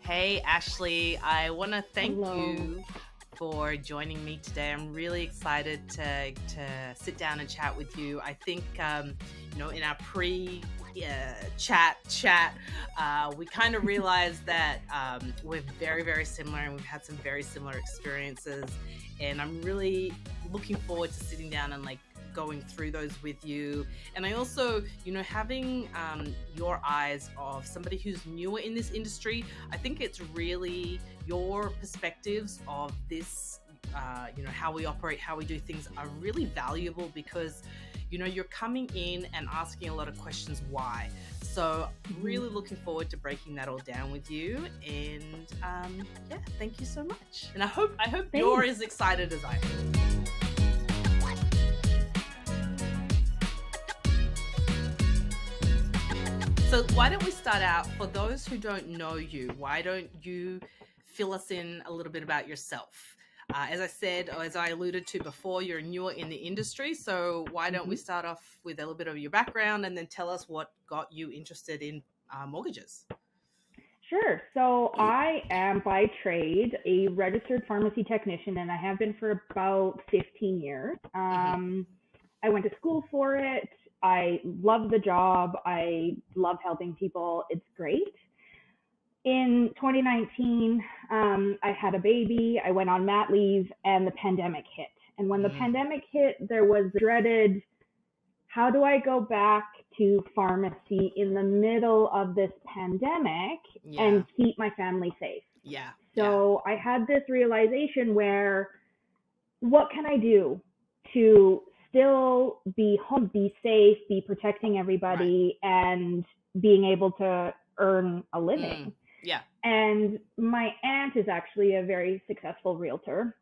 Hey, Ashley, I want to thank Hello. you for joining me today. I'm really excited to sit down and chat with you. I think, in our chat, we kind of realized that we're very, very similar and we've had some very similar experiences. And I'm really looking forward to sitting down and going through those with you. And I also, having your eyes of somebody who's newer in this industry, I think it's really your perspectives of this, how we operate, how we do things are really valuable because, you're coming in and asking a lot of questions why. So Mhm. really looking forward to breaking that all down with you. And yeah, thank you so much. And I hope you're Thanks. as excited as I am. So why don't we start out, for those who don't know you, why don't you fill us in a little bit about yourself? As I said, or as I alluded to before, you're newer in the industry. So why don't we Mhm. start off with a little bit of your background and then tell us what got you interested in mortgages? Sure. So I am by trade a registered pharmacy technician, and I have been for about 15 years. Mm-hmm. I went to school for it. I love the job. I love helping people. It's great. In 2019, I had a baby. I went on mat leave, and the pandemic hit. And when the Mm, pandemic hit, there was the dreaded, how do I go back to pharmacy in the middle of this pandemic yeah, and keep my family safe? yeah, yeah, So I had this realization where, what can I do to still be home, be safe, be protecting right. everybody, and being able to earn a Mm, living? yeah, And my aunt is actually a very successful realtor,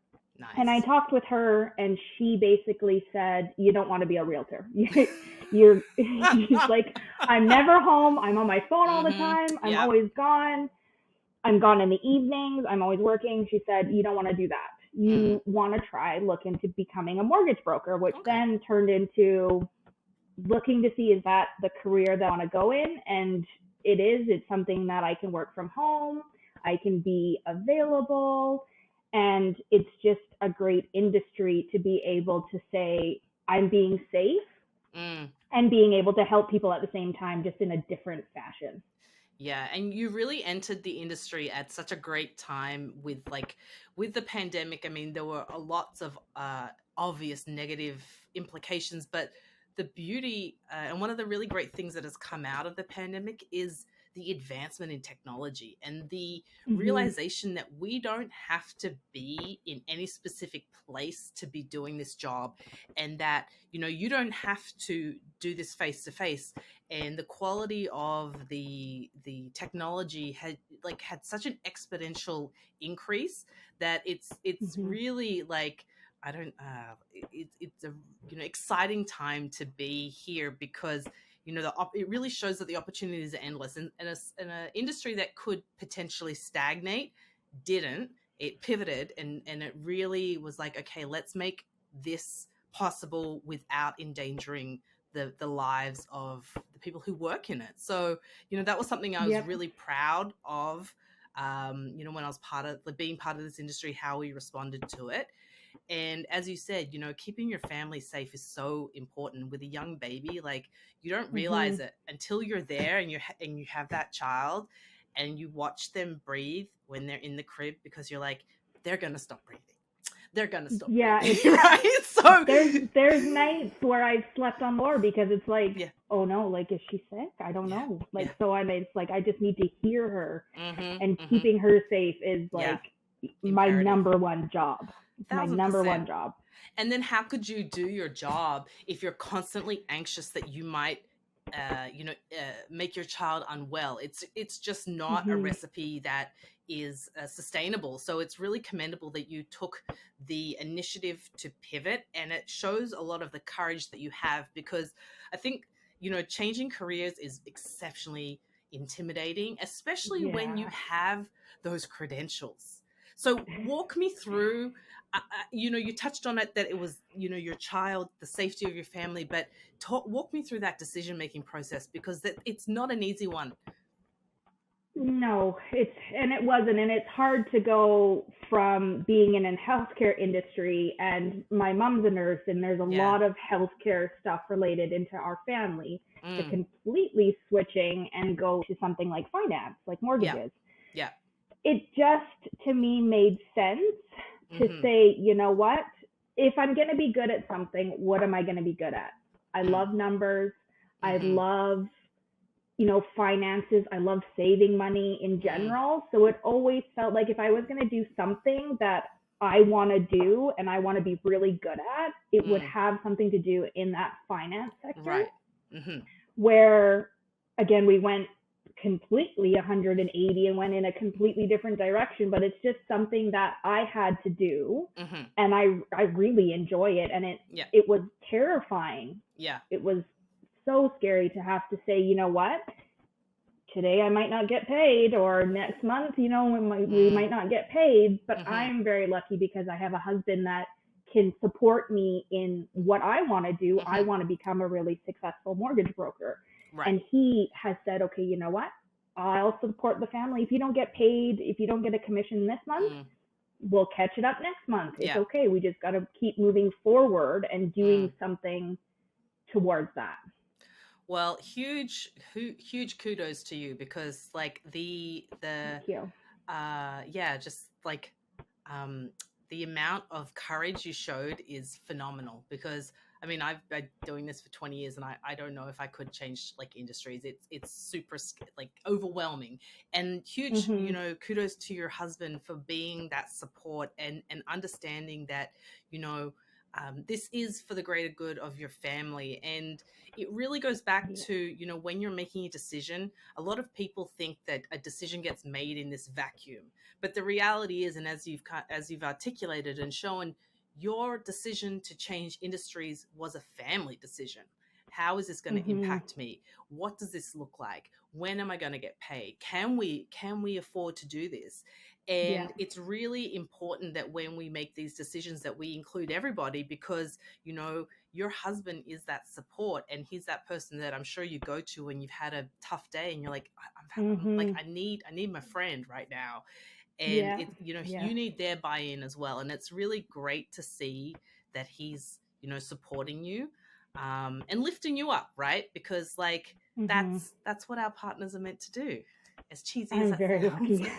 and I nice. talked with her, and she basically said, "You don't want to be a realtor. You're." She's like, "I'm never home. I'm on my phone all the Mm-hmm. time. I'm Yep. always gone. I'm gone in the evenings. I'm always working." She said, "You don't want to do that. Mm, You want to try look into becoming a mortgage broker," which okay. then turned into looking to see, is that the career that I want to go in, and it is. It's something that I can work from home. I can be available, and it's just a great industry to be able to say I'm being safe Mm. and being able to help people at the same time, just in a different fashion. Yeah, and you really entered the industry at such a great time with the pandemic. I mean, there were lots of obvious negative implications, but the beauty and one of the really great things that has come out of the pandemic is the advancement in technology and the Mm-hmm. realization that we don't have to be in any specific place to be doing this job, and that you don't have to do this face to face. And the quality of the technology had such an exponential increase that it's Mm-hmm. really like, I don't it's a exciting time to be here because it really shows that the opportunities are endless, and a industry that could potentially stagnate didn't. It pivoted, and it really was like, okay, let's make this possible without endangering the lives of the people who work in it. So that was something I was Yep. really proud of. When I was being part of this industry, how we responded to it. And as you said, keeping your family safe is so important with a young baby. Like, you don't Mm-hmm. realize it until you're there and you have that child and you watch them breathe when they're in the crib, because you're like, they're going to stop breathing. They're going to stop Yeah, breathing. it's Right? So there's nights where I've slept on the floor because it's like, yeah, oh no, like, is she sick? I don't yeah, know. Like, yeah. so it's like I just need to hear her, Mhm. and Mhm. keeping her safe is Yeah, like my imperative. number one job. It's my number 1,000%. one job. And then how could you do your job if you're constantly anxious that you might make your child unwell? It's just not a Mhm. recipe that is sustainable. So it's really commendable that you took the initiative to pivot, and it shows a lot of the courage that you have, because I think changing careers is exceptionally intimidating, especially when you Yeah. have those credentials. So walk me through, you touched on it, that it was, your child, the safety of your family, but walk me through that decision making process, because it's not an easy one. No, it wasn't, and it's hard to go from being in a healthcare industry, and my mom's a nurse, and there's a Yeah. lot of healthcare stuff related into our family, to Mm. completely switching and go to something like finance, like Yeah. mortgages. Yeah. It just, to me, made sense to Mm-hmm. say, you know what? If I'm going to be good at something, what am I going to be good at? I Mm. love numbers. I Mm-hmm. love, finances. I love saving money in Mm. general. So it always felt like if I was going to do something that I want to do and I want to be really good at, it would Mm. have something to do in that finance sector, Right. Mm-hmm. where, again, we went completely 180 and went in a completely different direction, but it's just something that I had to do, Mm-hmm. and I really enjoy it, and Yeah. it was terrifying. Yeah. It was so scary to have to say, you know what, today I might not get paid, or next month, we Mm. might not get paid. But Mm-hmm. I'm very lucky because I have a husband that can support me in what I want to do. I Mm-hmm. want to become a really successful mortgage broker. Right. And he has said, okay, you know what? I'll support the family. If you don't get paid, if you don't get a commission this month, Mm. we'll catch it up next month. It's Yeah. okay. We just got to keep moving forward and doing Mm. something towards that. Well, huge kudos to you, because like Thank you. yeah, just like um the amount of courage you showed is phenomenal. Because I mean, I've been doing this for 20 years, and I don't know if I could change like industries. It's super like overwhelming. And huge, Mhm. kudos to your husband for being that support, and understanding that, this is for the greater good of your family. And it really goes back Yeah. to, when you're making a decision, a lot of people think that a decision gets made in this vacuum. But the reality is, and as you've articulated and shown, your decision to change industries was a family decision. How is this going to Mhm. impact me? What does this look like? When am I going to get paid? Can we afford to do this? Yeah. And it's really important that when we make these decisions, that we include everybody, because your husband is that support, and he's that person that I'm sure you go to when you've had a tough day and you're like, I'm like, Mhm. I need my friend right now. And Yeah. it Yeah. you need their buy-in as well. And it's really great to see that he's supporting you, and lifting you up, right? Because like Mhm. that's what our partners are meant to do, as cheesy as I'm that very sounds. lucky.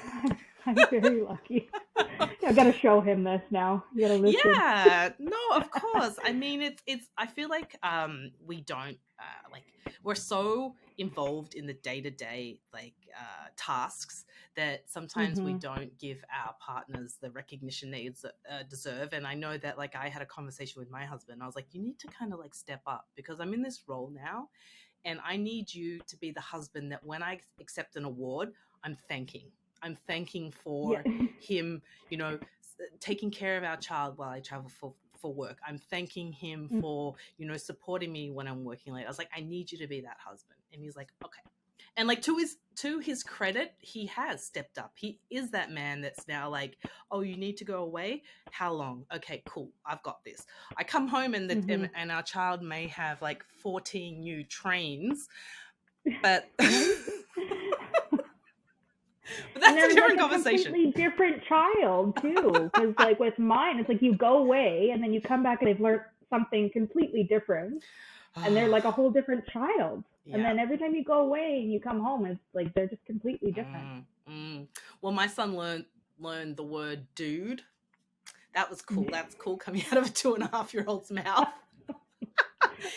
I'm very lucky. I got to show him this now. You got to listen. Yeah, no, of course. I mean, it's I feel like we don't like, we're so involved in the day-to-day like tasks, that sometimes we Mhm. don't give our partners the recognition they deserve. And I know that, like, I had a conversation with my husband. I was like, you need to kind of like step up, because I'm in this role now, and I need you to be the husband that when I accept an award, I'm thanking. I'm thanking Yeah. for him, taking care of our child while I travel for work. I'm thanking him for, supporting me when I'm working late. I was like, I need you to be that husband. And he's like, okay. And like, to his credit, he has stepped up. He is that man that's now like, oh, you need to go away. How long? Okay, cool. I've got this. I come home, and Mhm. and our child may have like 14 new trains, but Right? but And that's a they're like different a conversation. completely different child too, because like with mine, it's like you go away and then you come back and they've learned something completely different, and they're like a whole different child. And Yeah. then every time you go away and you come home, it's like they're just completely different. Mm, mm. Well, my son learned the word dude. That was cool. That's cool coming out of a 2.5-year-old's mouth.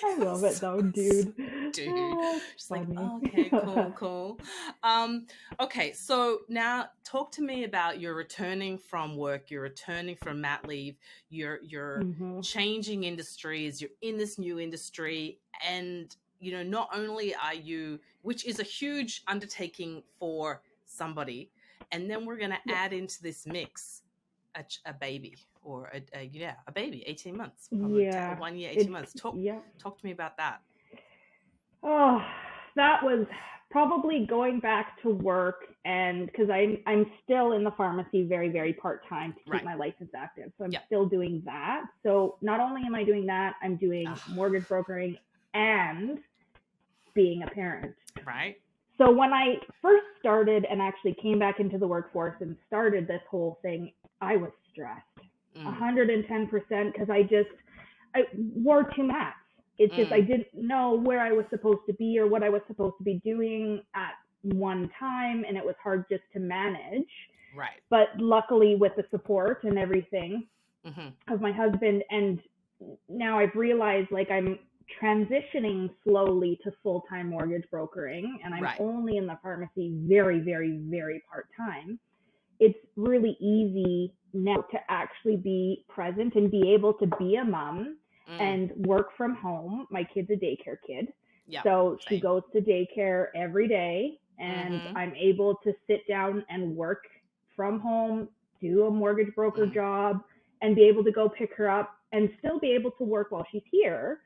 I love it though, dude. Dude. Oh, it's Just like, funny. oh, okay, cool. Okay, so now talk to me about you're returning from work, you're returning from mat leave, you're Mhm. changing industries, you're in this new industry, and not only are you, which is a huge undertaking for somebody, and then we're gonna Yeah. add into this mix a baby, or a baby, 18 months, probably Yeah. 1 year, 18 It's months. yeah. Talk to me about that. Oh, that was probably going back to work, and because I'm still in the pharmacy very very part time to keep Right. my license active, so I'm Yeah. still doing that. So not only am I doing that, I'm doing Ugh, mortgage brokering and being a parent. right. So when I first started and actually came back into the workforce and started this whole thing, I was stressed, 110%, because I wore two mats. It's just I didn't know where I was supposed to be or what I was supposed to be doing at one time, and it was hard just to manage. Right. But luckily, with the support and everything of my husband, and now I've realized like I'm transitioning slowly to full-time mortgage brokering, and I'm only in the pharmacy very, very, very part-time. It's really easy now to actually be present and be able to be a mom and work from home. My kid's a daycare kid. So she goes to daycare every day, and I'm able to sit down and work from home, do a mortgage broker job, and be able to go pick her up and still be able to work while she's here.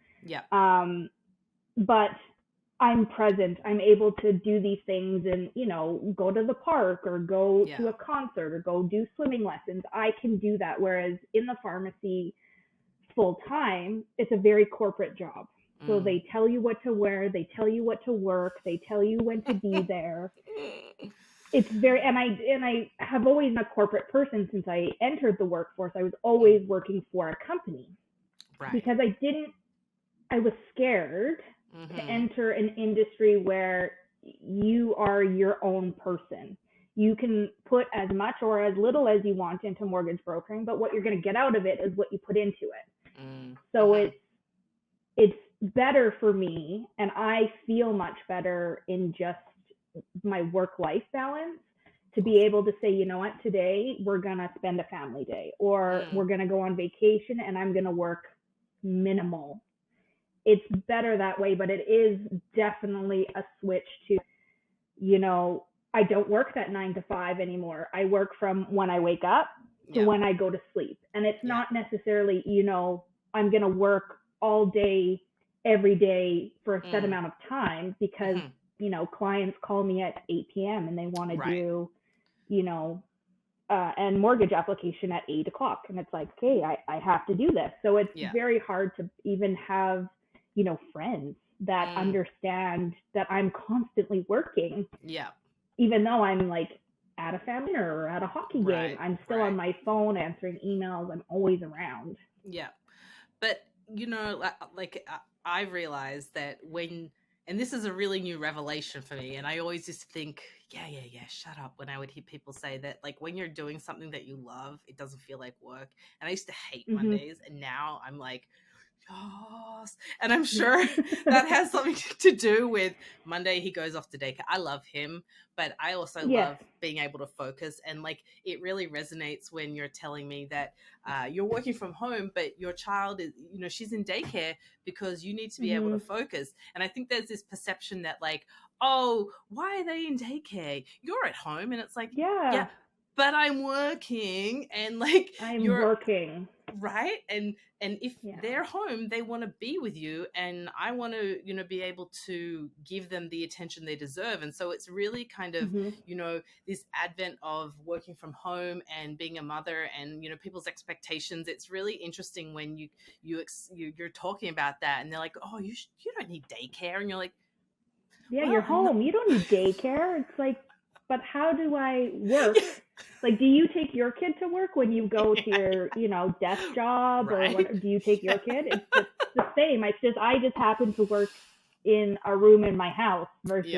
But I'm present. I'm able to do these things and, you know, go to the park or go to a concert or go do swimming lessons. I can do that. Whereas in the pharmacy full time, it's a very corporate job. So they tell you what to wear, they tell you what to work, they tell you when to be there. It's very, and I have always been a corporate person since I entered the workforce. I was always working for a company because I was scared to enter an industry where you are your own person. You can put as much or as little as you want into mortgage brokering, but what you're going to get out of it is what you put into it. So it's better for me, and I feel much better in just my work-life balance to be able to say, you know what, today we're going to spend a family day, or we're going to go on vacation and I'm going to work minimal. It's better that way, but it is definitely a switch to, you know, I don't work that 9 to 5 anymore. I work from when I wake up to when I go to sleep. And it's not necessarily, you know, I'm going to work all day, every day for a set amount of time because, you know, clients call me at 8 p.m. and they want to do, you know, and mortgage application at 8 o'clock. And it's like, okay, I have to do this. So it's very hard to even have, you know, friends that understand that I'm constantly working. Even though I'm like at a family or at a hockey game, I'm still on my phone answering emails. I'm always around. But, you know, like I realized that and this is a really new revelation for me, and I always used to think, shut up, when I would hear people say that, like, when you're doing something that you love, it doesn't feel like work. And I used to hate Mondays, and now I'm like, yes. And I'm sure that has something to do with Monday he goes off to daycare. I love him, but I also love being able to focus. And like, it really resonates when you're telling me that you're working from home, but your child is, you know, she's in daycare because you need to be able to focus. And I think there's this perception that like, oh, why are they in daycare? You're at home. And it's like, yeah, but I'm working, and like you're working. Right. And if they're home, they want to be with you, and I want to, you know, be able to give them the attention they deserve. And so it's really kind of, you know, this advent of working from home and being a mother and, you know, people's expectations. It's really interesting when you're talking about that, and they're like, oh, you don't need daycare. And you're like, well, you're home. You don't need daycare. It's like, but how do I work? Like, do you take your kid to work when you go to your, you know, desk job or what? Do you take your kid? It's just the same. It's just, I just happen to work in a room in my house versus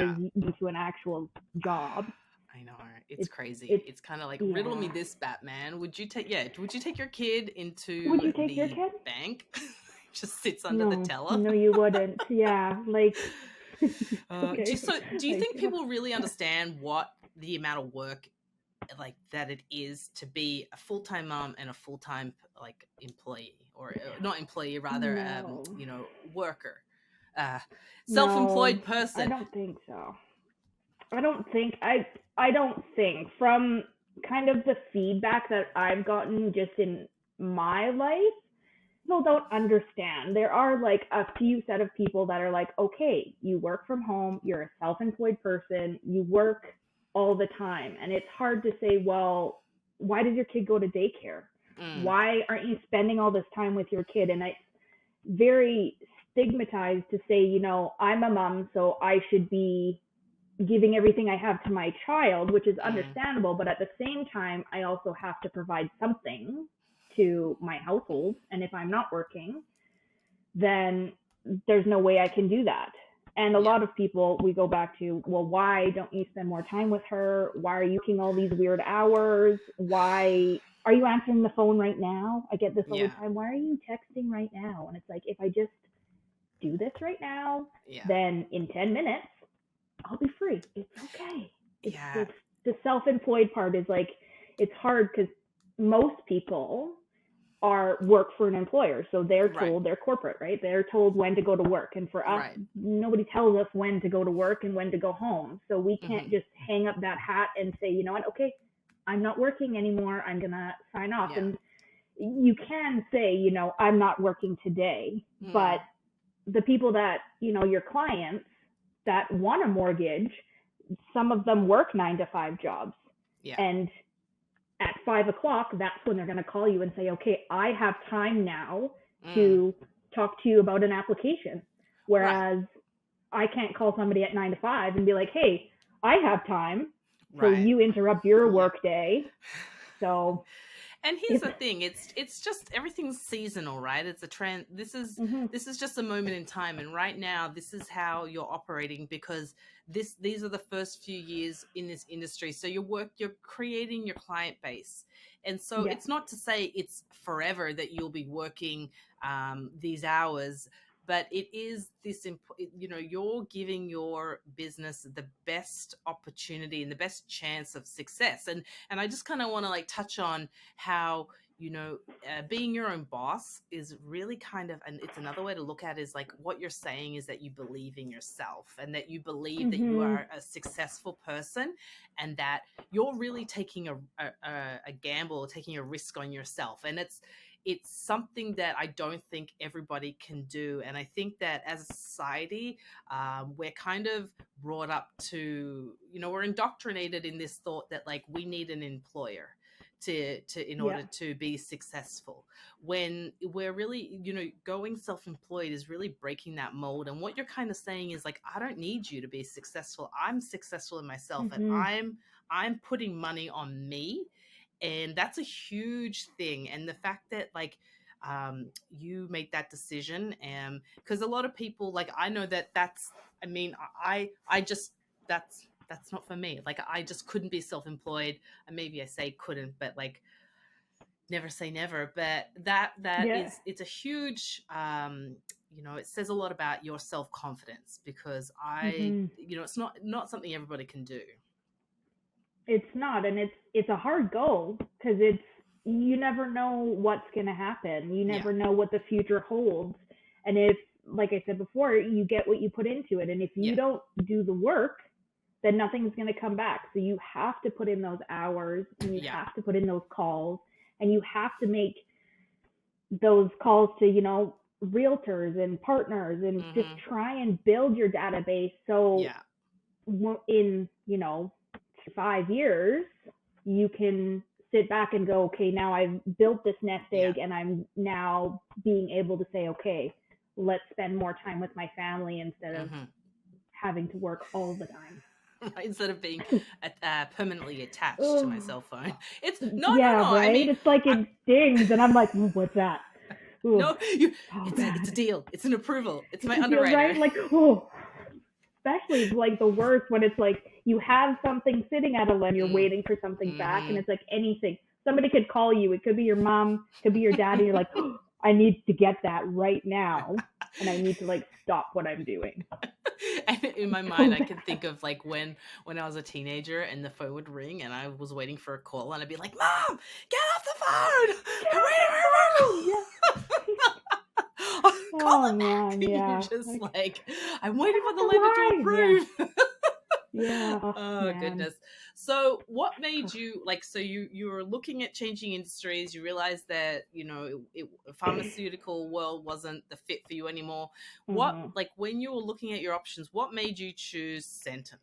to an actual job. I know. It's crazy. It's kind of like, riddle me this, Batman. Would you take your kid into the bank? Just sits under the teller? No, you wouldn't. Like... Okay. Do you think people really understand what the amount of work like that it is to be a full-time mom and a full-time like employee, or not employee, rather, you know, worker, self-employed person? I don't think so. I don't think from kind of the feedback that I've gotten just in my life, people don't understand. There are like a few set of people that are like, okay, you work from home, you're a self-employed person, you work all the time. And it's hard to say, well, why does your kid go to daycare? Why aren't you spending all this time with your kid? And it's very stigmatized to say, you know, I'm a mom, so I should be giving everything I have to my child, which is Mm. understandable, but at the same time, I also have to provide something to my household. And if I'm not working, then there's no way I can do that. And a Yeah. lot of people, we go back to, well, why don't you spend more time with her? Why are you working all these weird hours? Why are you answering the phone right now? I get this all the Yeah. time. Why are you texting right now? And it's like, if I just do this right now, Yeah. then in 10 minutes, I'll be free. It's okay. It's Yeah. this, the self-employed part is like, it's hard because most people are work for an employer. So they're Right. told, they're corporate, right? They're told when to go to work. And for us, Right. nobody tells us when to go to work and when to go home. So we can't Mm-hmm. just hang up that hat and say, you know what, okay, I'm not working anymore. I'm going to sign off. Yeah. And you can say, you know, I'm not working today, but Mm. the people that, you know, your clients that want a mortgage, some of them work 9 to 5 jobs. Yeah. And at 5 o'clock, that's when they're going to call you and say, okay, I have time now Mm. to talk to you about an application. Right. Whereas I can't call somebody at 9 to 5 and be like, hey, I have time. So Right. you interrupt your Yeah. work day. So And here's the thing, it's just everything's seasonal, right? It's a trend. This is just a moment in time, and right now this is how you're operating, because these are the first few years in this industry. So you're creating your client base. And so yeah. it's not to say it's forever that you'll be working these hours, but it is this, you know, you're giving your business the best opportunity and the best chance of success. And I just kind of want to like touch on how, you know, being your own boss is really kind of, and it's another way to look at it, is like what you're saying is that you believe in yourself and that you believe that you are a successful person, and that you're really taking a gamble, taking a risk on yourself. And it's something that I don't think everybody can do. And I think that as a society, we're kind of brought up to, you know, we're indoctrinated in this thought that like we need an employer in order to be successful, when we're really, you know, going self-employed is really breaking that mold. And what you're kind of saying is like, I don't need you to be successful. I'm successful in myself, and I'm putting money on me. And that's a huge thing. And the fact that like you make that decision, and because a lot of people, like, I know that's, I mean, I just, that's not for me. Like, I just couldn't be self-employed. And maybe I say couldn't, but like, never say never. But that is, it's a huge, you know, it says a lot about your self-confidence, because you know, it's not something everybody can do. It's not, and it's a hard goal because it's, you never know what's going to happen. You never know what the future holds. And if, like I said before, you get what you put into it, and if you don't do the work, then nothing's going to come back. So you have to put in those hours, and you have to put in those calls, and you have to make those calls to, you know, realtors and partners, and just try and build your database. So in, you know, 5 years, you can sit back and go, okay, now I've built this nest egg, and I'm now being able to say, okay, let's spend more time with my family instead of having to work all the time. Instead of being permanently attached to my cell phone. It's no. Right? I mean, it's like it dings, and I'm like, what's that? Ooh. No, it's a deal. It's an approval. It's my underwriter. Right? Like, oh. Especially like the worst when it's like you have something sitting at a line, you're waiting for something back, and it's like anything. Somebody could call you. It could be your mom, could be your dad, and you're like, oh, I need to get that right now, and I need to like stop what I'm doing. And in my mind, I can think of like when I was a teenager and the phone would ring and I was waiting for a call, and I'd be like, Mom, get off the phone! I'm waiting for a call. Call it back. You're just like, I'm waiting for the lender to approve. Oh goodness. So what made you, like, so you were looking at changing industries, you realized that, you know, pharmaceutical world wasn't the fit for you anymore. What, like, when you were looking at your options, what made you choose Centum?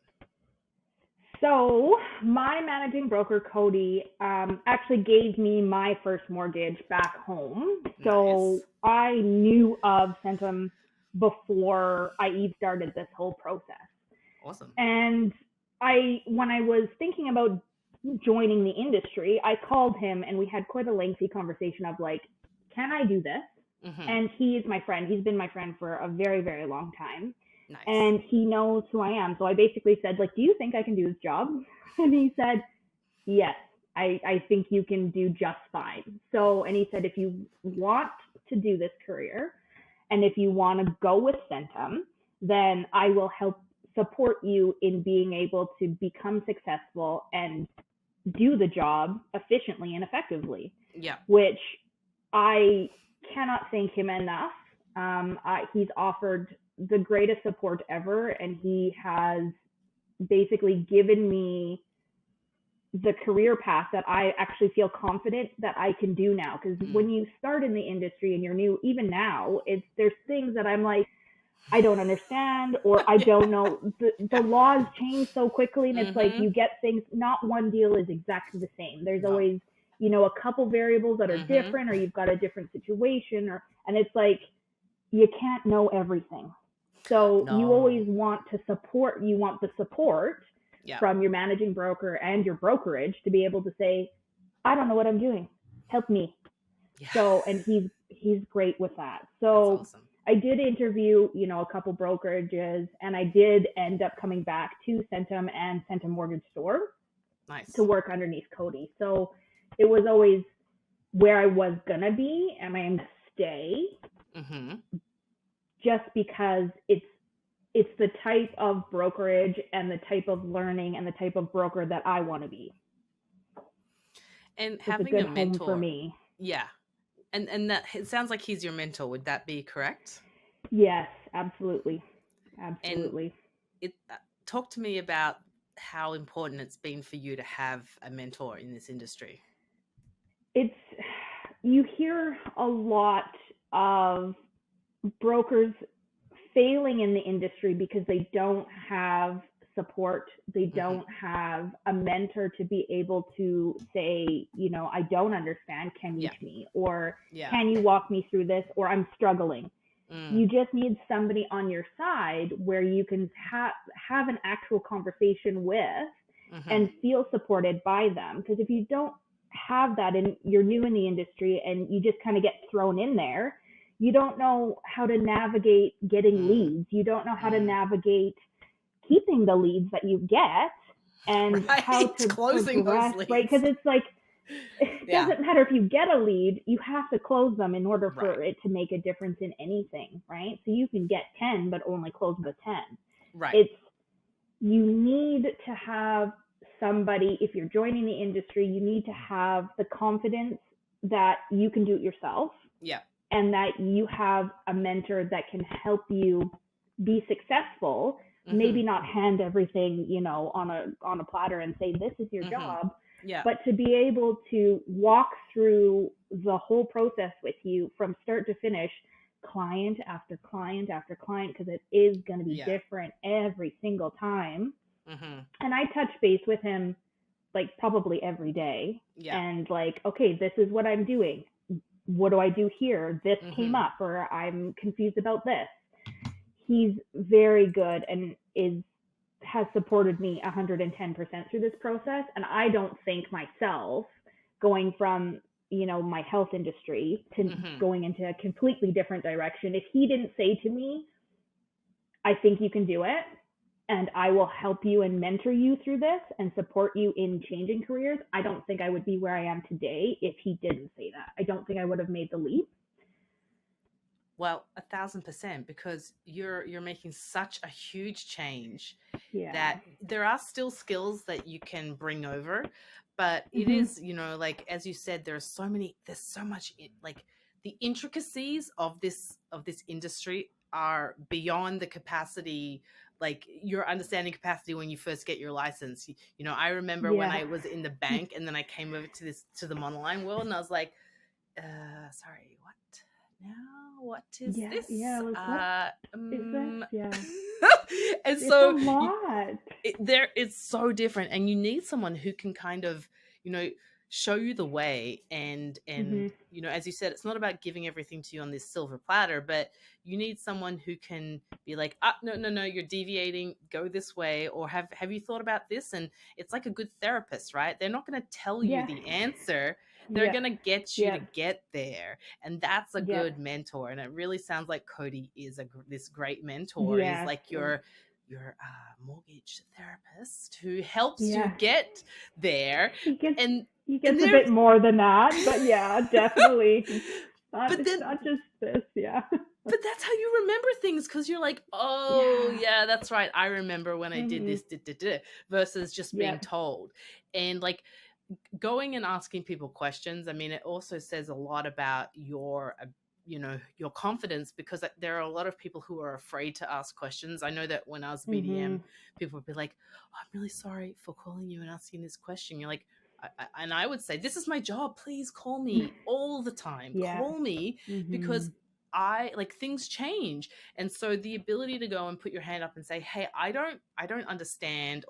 So my managing broker, Cody, actually gave me my first mortgage back home. So I knew of Centum before I even started this whole process. Awesome. And when I was thinking about joining the industry, I called him and we had quite a lengthy conversation of like, can I do this? Mm-hmm. And he is my friend. He's been my friend for a very, very long time. Nice. And he knows who I am. So I basically said, like, do you think I can do this job? And he said, yes, I think you can do just fine. So, and he said, if you want to do this career and if you want to go with Centum, then I will help support you in being able to become successful and do the job efficiently and effectively. Yeah. Which I cannot thank him enough. He's offered the greatest support ever, and he has basically given me the career path that I actually feel confident that I can do now. Because when you start in the industry and you're new, even now, there's things that I'm like, I don't understand, or I don't know. The laws change so quickly, and it's like you get things, not one deal is exactly the same. There's always, a couple variables that are different, or you've got a different situation, and it's like, you can't know everything. So you always want the support from your managing broker and your brokerage to be able to say, I don't know what I'm doing. Help me. Yeah. So, and he's great with that. So that's awesome. I did interview, a couple brokerages, and I did end up coming back to Centum and Centum Mortgage Store to work underneath Cody. So it was always where I was going to be, and I am to stay, just because it's the type of brokerage and the type of learning and the type of broker that I want to be. And it's having a good a mentor home for me. Yeah. And that it sounds like he's your mentor. Would that be correct? Yes, absolutely. Absolutely. And talk to me about how important it's been for you to have a mentor in this industry. You hear a lot of brokers failing in the industry because they don't have support. They don't have a mentor to be able to say, I don't understand. Can you teach me? Or can you walk me through this? Or I'm struggling. You just need somebody on your side where you can have an actual conversation with and feel supported by them. Because if you don't have that and you're new in the industry and you just kind of get thrown in there, you don't know how to navigate getting leads. You don't know how to navigate keeping the leads that you get and how to closing progress, those leads. right? Because it's like, it doesn't matter if you get a lead, you have to close them in order for it to make a difference in anything, right? So you can get 10, but only close the 10. Right. You need to have somebody, if you're joining the industry, you need to have the confidence that you can do it yourself. Yeah. And that you have a mentor that can help you be successful, maybe not hand everything, on a platter and say, this is your job, but to be able to walk through the whole process with you from start to finish, client after client after client, because it is going to be different every single time. And I touch base with him like probably every day and like, okay, this is what I'm doing. What do I do here? This came up, or I'm confused about this. He's very good and has supported me 110% through this process. And I don't think myself going from, my health industry to going into a completely different direction, if he didn't say to me, I think you can do it, and I will help you and mentor you through this and support you in changing careers, I don't think I would be where I am today if he didn't say that. I don't think I would have made the leap. Well, 1,000%, because you're making such a huge change that there are still skills that you can bring over, but it is, like, as you said, there's so much, like, the intricacies of this industry are beyond the capacity, like your understanding capacity when you first get your license. I remember when I was in the bank and then I came over to the monoline world and I was like, sorry, what now? What is this? Yeah, like, what is this? Yeah. And it's so a lot. It's so different, and you need someone who can kind of, show you the way. And Mhm. you know, as you said, it's not about giving everything to you on this silver platter, but you need someone who can be like, ah, no, no, no, you're deviating, go this way, or have you thought about this? And it's like a good therapist, right? They're not going to tell you Yeah. the answer, they're Yeah. going to get you to Yeah. get there. And that's a Yeah. good mentor. And it really sounds like Cody is this great mentor. He's Yes. like your mortgage therapist who helps you Yeah. get there. He gets and he and gets a there's bit more than that, but yeah, definitely. but It's then not just this, yeah. but that's how you remember things, because you're like, oh Yeah. yeah, that's right, I remember when I did Mhm. this, versus just being Yep. told. And like, going and asking people questions, I mean, it also says a lot about your you know, your confidence, because there are a lot of people who are afraid to ask questions. I know that when I was BDM, Mhm. people would be like, oh, I'm really sorry for calling you and asking this question. You're like, and I would say, this is my job, please call me all the time, Yeah. call me, because Mhm. I like, things change. And so the ability to go and put your hand up and say, hey, I don't understand,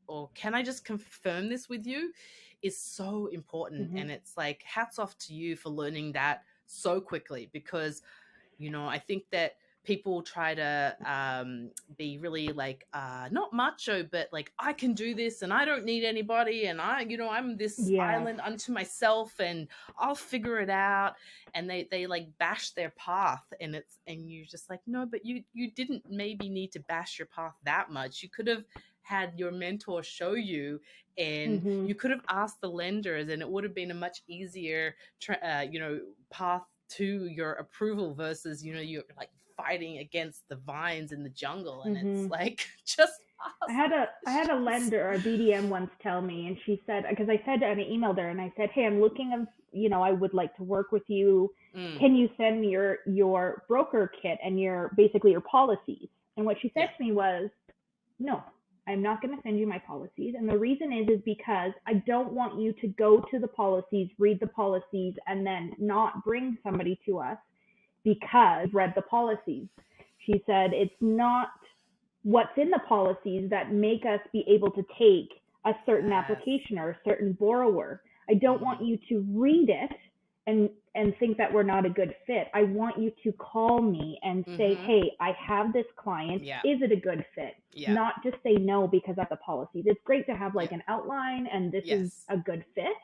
or can I just confirm this with you, is so important. Mhm. And it's like, hats off to you for learning that so quickly, because you know, I think that people try to be really like, not macho, but like, I can do this and I don't need anybody, and you know, I'm this Yeah. island unto myself and I'll figure it out. And they like bash their path, and you're just like, no, but you didn't maybe need to bash your path that much. You could have had your mentor show you, and Mhm. you could have asked the lenders, and it would have been a much easier you know, path to your approval, versus, you know, you're like fighting against the vines in the jungle. And it's Mhm. like, just I ask had a I had a questions. lender, a BDM once tell me, and she said, because I said, and I emailed her and I said, hey, I'm looking of, I would like to work with you. Mm, Can you send me your broker kit and your basically your policies? And what she said yeah. to me was, no, I'm not going to send you my policies. And the reason is because I don't want you to go to the policies, read the policies, and then not bring somebody to us because read the policies. She said it's not what's in the policies that make us be able to take a certain Yes. application or a certain borrower. I don't want Mm, you to read it and think that we're not a good fit. I want you to call me and say, mm-hmm. hey, I have this client. Yeah. Is it a good fit? Yeah. Not just say no because of the policies. It's great to have like Yeah. an outline and this is Yes. a good fit.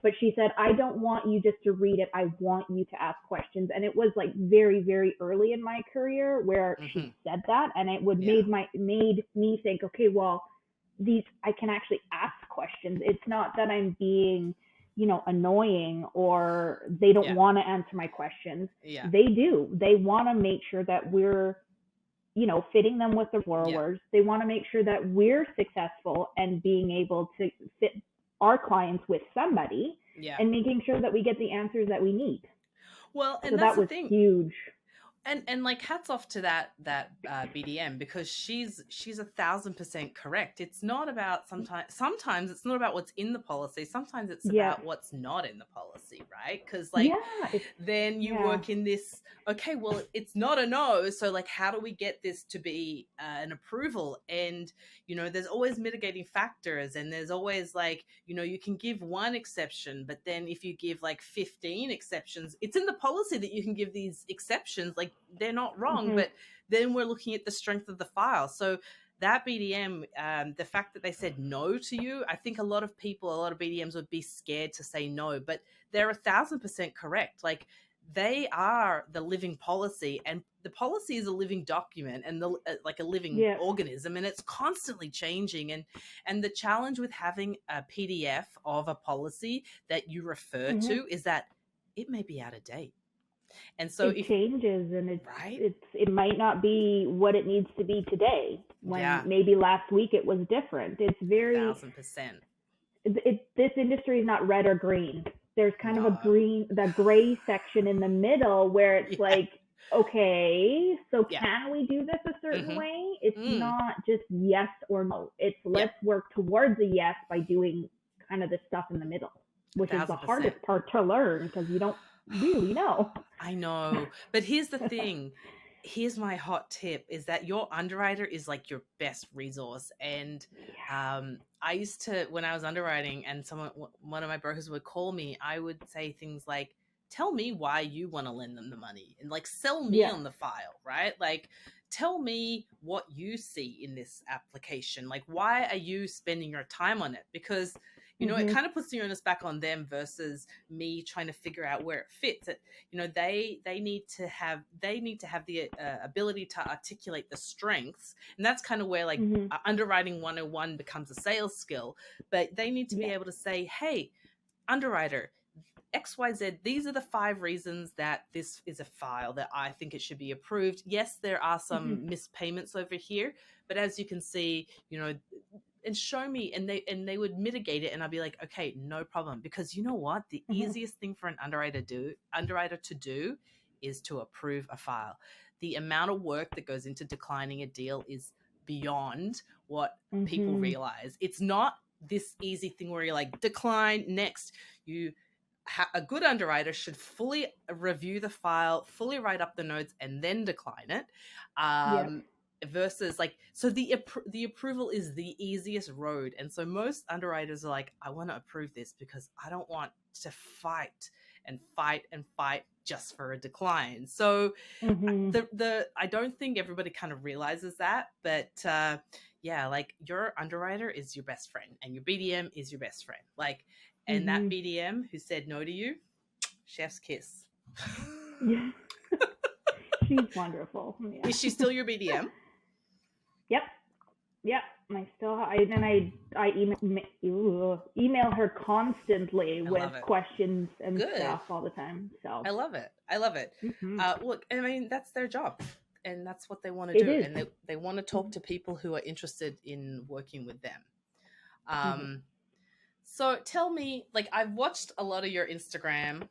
But she said, I don't want you just to read it. I want you to ask questions. And it was like very, very early in my career where Mm-hmm. she said that. And it would Yeah. made me think, okay, well, these I can actually ask questions. It's not that I'm being, annoying or they don't Yeah. want to answer my questions. Yeah. They do. They want to make sure that we're, fitting them with the Yeah. borrowers. They want to make sure that we're successful and being able to fit our clients with somebody Yeah. and making sure that we get the answers that we need. Well, So and that's that the was thing. huge. And like, hats off to that BDM, because she's 1,000% correct. It's not about, sometimes it's not about what's in the policy. Sometimes it's Yeah. about what's not in the policy, right? Because like, Yeah. It's, then you yeah. work in this, okay, well, it's not a no, so like, how do we get this to be an approval? And you know, there's always mitigating factors, and there's always like, you know, you can give one exception, but then if you give like 15 exceptions, it's in the policy that you can give these exceptions, like, they're not wrong, Mm-hmm. but then we're looking at the strength of the file. So that BDM, the fact that they said no to you, I think a lot of BDMs would be scared to say no, but they're 1,000% correct. Like, they are the living policy, and the policy is a living document, and like a living Yeah. organism, and it's constantly changing. And the challenge with having a PDF of a policy that you refer Mm-hmm. to is that it may be out of date. And so It if, changes and right? it might not be what it needs to be today when Yeah, maybe last week it was different. It's very 1,000%. this industry is not red or green. There's kind of No. the gray section in the middle where it's Yeah. like, okay, so Yeah. can we do this a certain Mm-hmm. way? It's Mm. not just yes or no. It's Yep. let's work towards a yes by doing kind of the stuff in the middle, which is the 1,000%. hardest part to learn because you don't really know. I know. But here's the thing. here's my hot tip is that your underwriter is like your best resource. And I used to, when I was underwriting and one of my brokers would call me, I would say things like, tell me why you want to lend them the money and like sell me Yeah. on the file, right? Like, tell me what you see in this application. Like, why are you spending your time on it? Because, you know, it kind of puts the onus back on them versus me trying to figure out where it fits. You know, they need to have the ability to articulate the strengths, and that's kind of where like underwriting 101 becomes a sales skill. But they need to be able to say, hey, underwriter, XYZ, these are the 5 reasons that this is a file that I think it should be approved. Yes, there are some missed payments over here, but as you can see, you know, and show me, and they would mitigate it, and I'd be like, okay, no problem. Because you know what? The easiest thing for an underwriter to do is to approve a file. The amount of work that goes into declining a deal is beyond what people realize. It's not this easy thing where you're like, decline, next. A good underwriter should fully review the file, fully write up the notes, and then decline it. Versus like, so the approval is the easiest road. And so most underwriters are like, I want to approve this because I don't want to fight just for a decline. So I don't think everybody kind of realizes that, but yeah, like your underwriter is your best friend and your BDM is your best friend. Like, and that BDM who said no to you, chef's kiss. Yeah. She's wonderful. Yeah. Is she still your BDM? Yep. I email her constantly with questions and stuff all the time. So I love it. Look, I mean, that's their job, and that's what they want to do, and they want to talk to people who are interested in working with them. So tell me, like, I've watched a lot of your Instagram,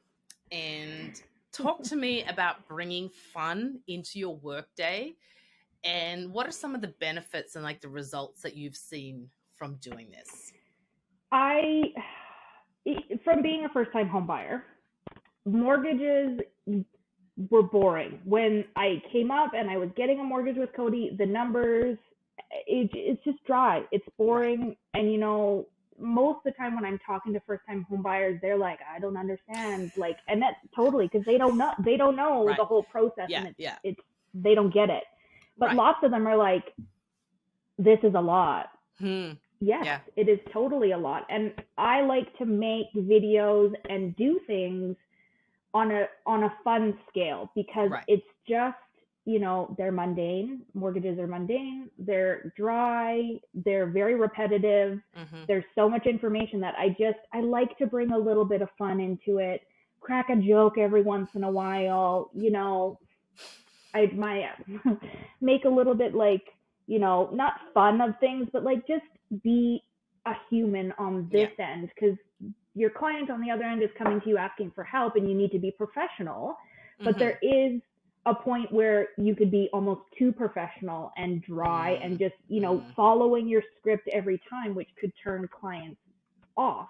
and talk to me about bringing fun into your workday. And what are some of the benefits and like the results that you've seen from doing this? From being a first-time home buyer, mortgages were boring. When I came up and I was getting a mortgage with Cody, the numbers, it's just dry. It's boring. And, you know, most of the time when I'm talking to first-time home buyers, they're like, I don't understand. Like, and that's totally because they don't know the whole process. And it's they don't get it. But lots of them are like, this is a lot. Yes, it is totally a lot. And I like to make videos and do things on a fun scale because it's just, you know, they're mundane. Mortgages are mundane. They're dry. They're very repetitive. There's so much information that I like to bring a little bit of fun into it, crack a joke every once in a while, you know. I make a little bit like, you know, not fun of things, but like just be a human on this end, because your client on the other end is coming to you asking for help and you need to be professional. But there is a point where you could be almost too professional and dry and just, you know, following your script every time, which could turn clients off.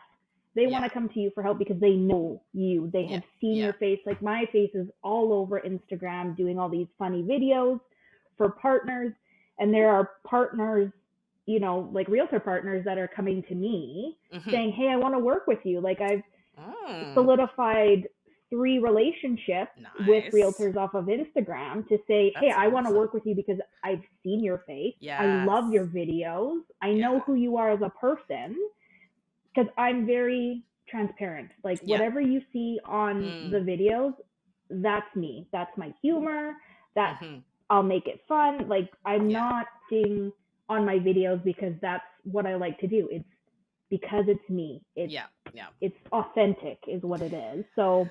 They want to come to you for help because they know you. They have seen your face. Like my face is all over Instagram doing all these funny videos for partners. And there are partners, you know, like realtor partners that are coming to me saying, hey, I want to work with you. Like I've solidified 3 relationships with realtors off of Instagram to say, hey, I want to work with you because I've seen your face. I love your videos. I know who you are as a person. Because I'm very transparent. Like whatever you see on the videos, that's me. That's my humor. I'll make it fun. Like I'm not sitting on my videos because that's what I like to do. It's because it's me. It's authentic is what it is. So.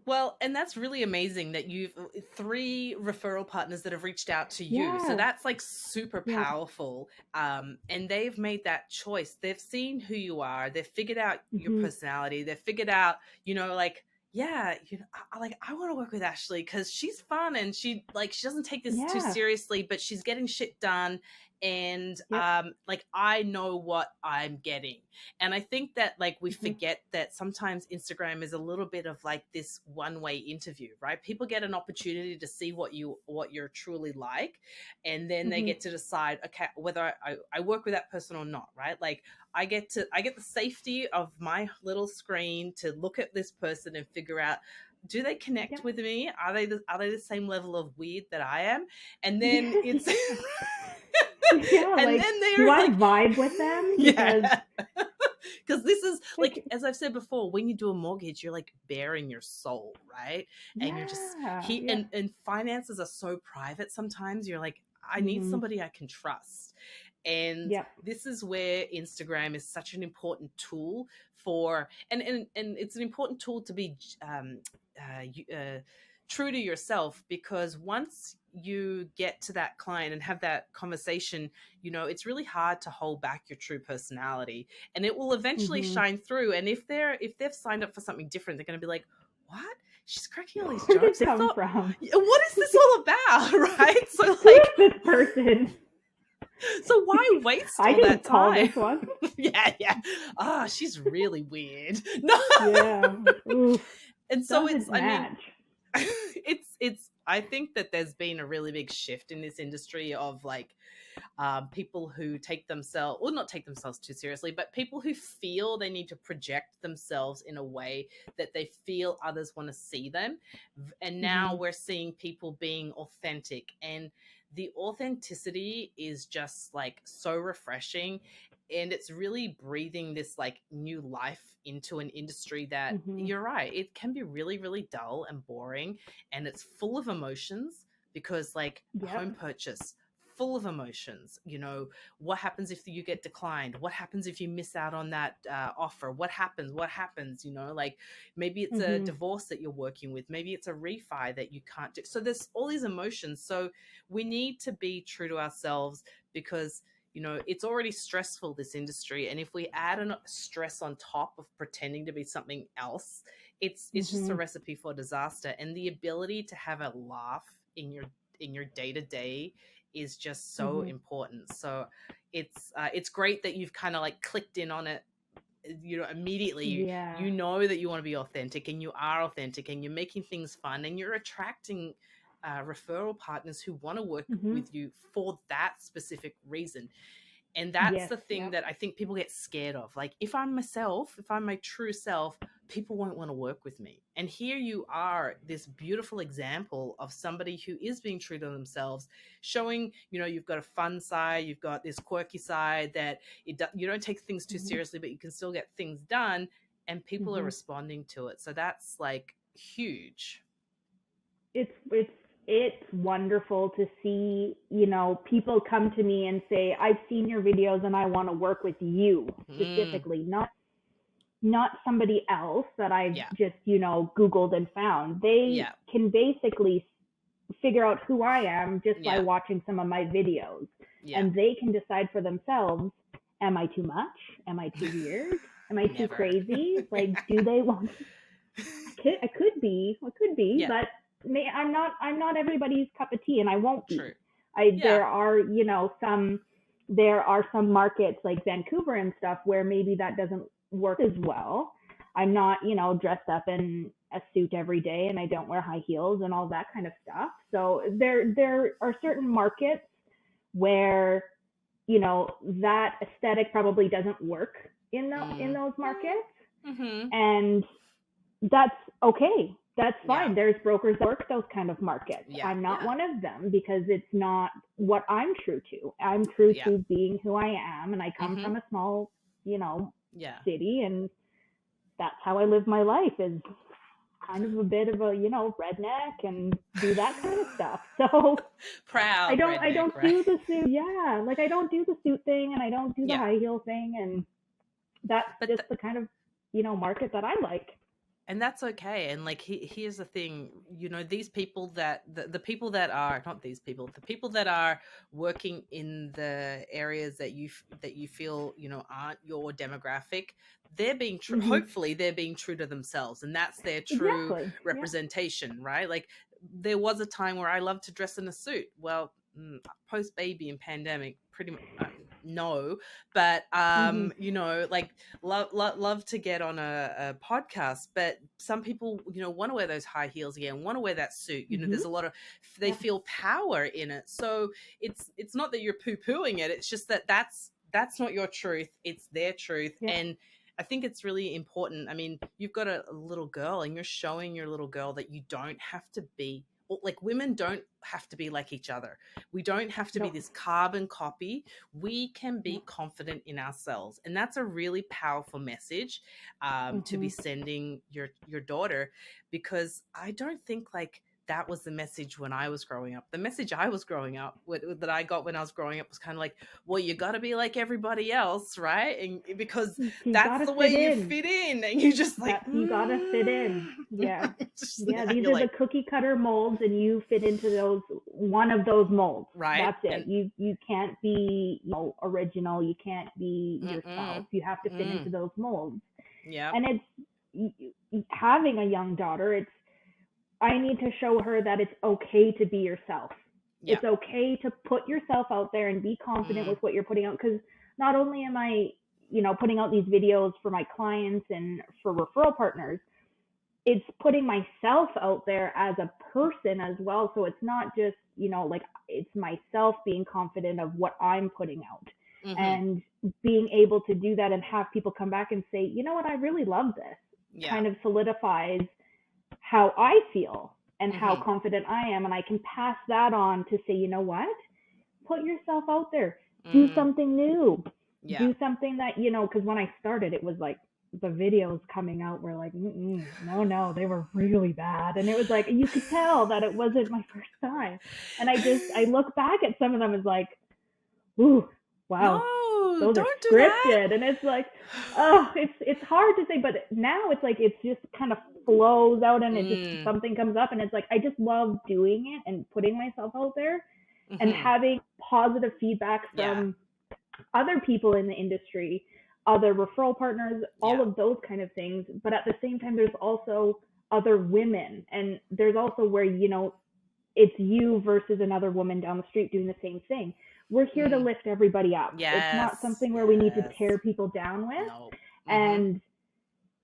Well, and that's really amazing that you've 3 referral partners that have reached out to you. So that's like super powerful. And they've made that choice. They've seen who you are. They've figured out your personality. They've figured out, you know, like, you know, I want to work with Ashleigh because she's fun and she doesn't take this too seriously, but she's getting shit done. and Yep. like I know what I'm getting. And I think that like we Mhm. forget that sometimes Instagram is a little bit of like this one-way interview, right? People get an opportunity to see what you're truly like, and then they Mhm. get to decide, okay, whether I work with that person or not, right? Like I get the safety of my little screen to look at this person and figure out, do they connect Yep. with me? Are they the same level of weird that I am? And then it's Yeah, and like, then do they're I like, vibe with them? Because yeah. Because this is like, like, as I've said before, when you do a mortgage, you're like bearing your soul, right? And you're just yeah, yeah. and finances are so private sometimes. You're like, I need Mhm. somebody I can trust. And Yep. this is where Instagram is such an important tool for, and it's an important tool to be true to yourself, because once you get to that client and have that conversation, it's really hard to hold back your true personality, and it will eventually Mhm. shine through. And if they've signed up for something different, they're going to be like, what, she's cracking all these Where'd it jokes, I come thought, from? what is this all about? Right? So Who like, is this person? so why waste I all that didn't call time? this one. Yeah. She's really weird. No. Yeah. Oof. And so it's, Doesn't I mean, match. it's I think that there's been a really big shift in this industry of like people who take themselves, or not take themselves too seriously, but people who feel they need to project themselves in a way that they feel others want to see them. And now Mhm. we're seeing people being authentic, and the authenticity is just like so refreshing, and it's really breathing this like new life into an industry that, Mhm. you're right, it can be really, really dull and boring, and it's full of emotions, because like a Yep. home purchase, full of emotions. What happens if you get declined? What happens if you miss out on that offer? What happens, like maybe it's a Mhm. divorce that you're working with, maybe it's a refi that you can't do. So there's all these emotions. So we need to be true to ourselves, because it's already stressful, this industry, and if we add a stress on top of pretending to be something else, it's just a Mhm. recipe for disaster. And the ability to have a laugh in your day-to-day is just so Mhm. important. So it's great that you've kind of like clicked in on it, immediately. Yeah. You know that you want to be authentic, and you are authentic, and you're making things fun, and you're attracting referral partners who want to work Mhm. with you for that specific reason. And that's Yes. the thing Yep. that I think people get scared of. Like, if I'm myself, if I'm my true self, people won't want to work with me. And here you are, this beautiful example of somebody who is being true to themselves, showing, you've got a fun side, you've got this quirky side that you don't take things too Mhm. seriously, but you can still get things done, and people are Mhm. responding to it. So that's like huge. It's wonderful to see, people come to me and say, I've seen your videos and I want to work with you Mm, specifically, not somebody else that I've yeah. just, Googled and found. They Yeah. can basically figure out who I am just by Yeah. watching some of my videos. Yeah. And they can decide for themselves, am I too much? Am I too weird? Am I too Never. crazy? Like, do they want I could be, Yeah. but I'm not everybody's cup of tea, and I won't True. be. I Yeah. there are some markets like Vancouver and stuff where maybe that doesn't work as well. I'm not, dressed up in a suit every day, and I don't wear high heels and all that kind of stuff. So there are certain markets where, that aesthetic probably doesn't work in Mm. those markets, Mm-hmm. and that's okay. That's Yeah. fine. There's brokers that work those kind of markets. Yeah. I'm not Yeah. one of them because it's not what I'm true to. I'm true Yeah. to being who I am, and I come Mm-hmm. from a small, Yeah. city, and that's how I live my life, is kind of a bit of a, redneck, and do that kind of stuff. So I Proud don't I redneck, don't right? do the suit. Yeah, like I don't do the suit thing, and I don't do the Yeah. high heel thing, and that's But just the kind of, market that I like. and that's okay. And like, here's the thing, these people that the people that are not these people, the people that are working in the areas that you feel, aren't your demographic, they're being true. Mhm. Hopefully they're being true to themselves, and that's their true Exactly. Yeah. representation, right? Like, there was a time where I loved to dress in a suit. Well, post baby and pandemic, pretty much no, but Hmm. you know, like love to get on a podcast, but some people, you know, want to wear those high heels again, want to wear that suit. You know, Hmm. there's a lot of, they Yeah. feel power in it. So it's not that you're poo-pooing it, it's just that that's not your truth, it's their truth. Yeah. And I think it's really important. I mean, you've got a little girl and you're showing your little girl that you don't have to be, like, women don't have to be like each other. We don't have to be No. this carbon copy. We can No. be confident in ourselves. And that's a really powerful message to be Hmm. sending your daughter, because I don't think like that was the message when I was growing up. The message I was growing up with, that I got when I was growing up, was kind of like, well, you got to be like everybody else, right? And because You that's gotta the way fit you in. fit in, and you just like, That you gotta fit in. Yeah. Yeah, these you're are the like, cookie cutter molds, and you fit into those, one of those molds. right, That's it. and You can't be, original. You can't be yourself. mm-mm, You have to fit into those molds. yeah, And having a young daughter. I need to show her that it's okay to be yourself. yeah, It's okay to put yourself out there and be confident mm, with what you're putting out. Because not only am I, putting out these videos for my clients and for referral partners, it's putting myself out there as a person as well. So it's not just, like, it's myself being confident of what I'm putting out, mm-hmm, and being able to do that and have people come back and say, you know what, I really love this, yeah, kind of solidifies how I feel and how mm-hmm, confident I am. And I can pass that on to say, you know what? Put yourself out there. Do mm, something new. yeah, Do something that, because when I started, it was like the videos coming out were like, no, they were really bad. And it was like, you could tell that it wasn't my first time. And I look back at some of them as like, ooh, wow, no, those are don't do that. scripted. And it's like, oh, it's hard to say, but now it's like, it's just kind of flows out, and it just, Mm, something comes up, and it's like, I just love doing it and putting myself out there and mm-hmm, having positive feedback yeah, from other people in the industry, other referral partners, all yeah, of those kind of things. But at the same time, there's also other women, and there's also where, it's you versus another woman down the street doing the same thing. We're here to mm, lift everybody up. It's not yes, something where we need to yes, tear people down with. no, mm-hmm, And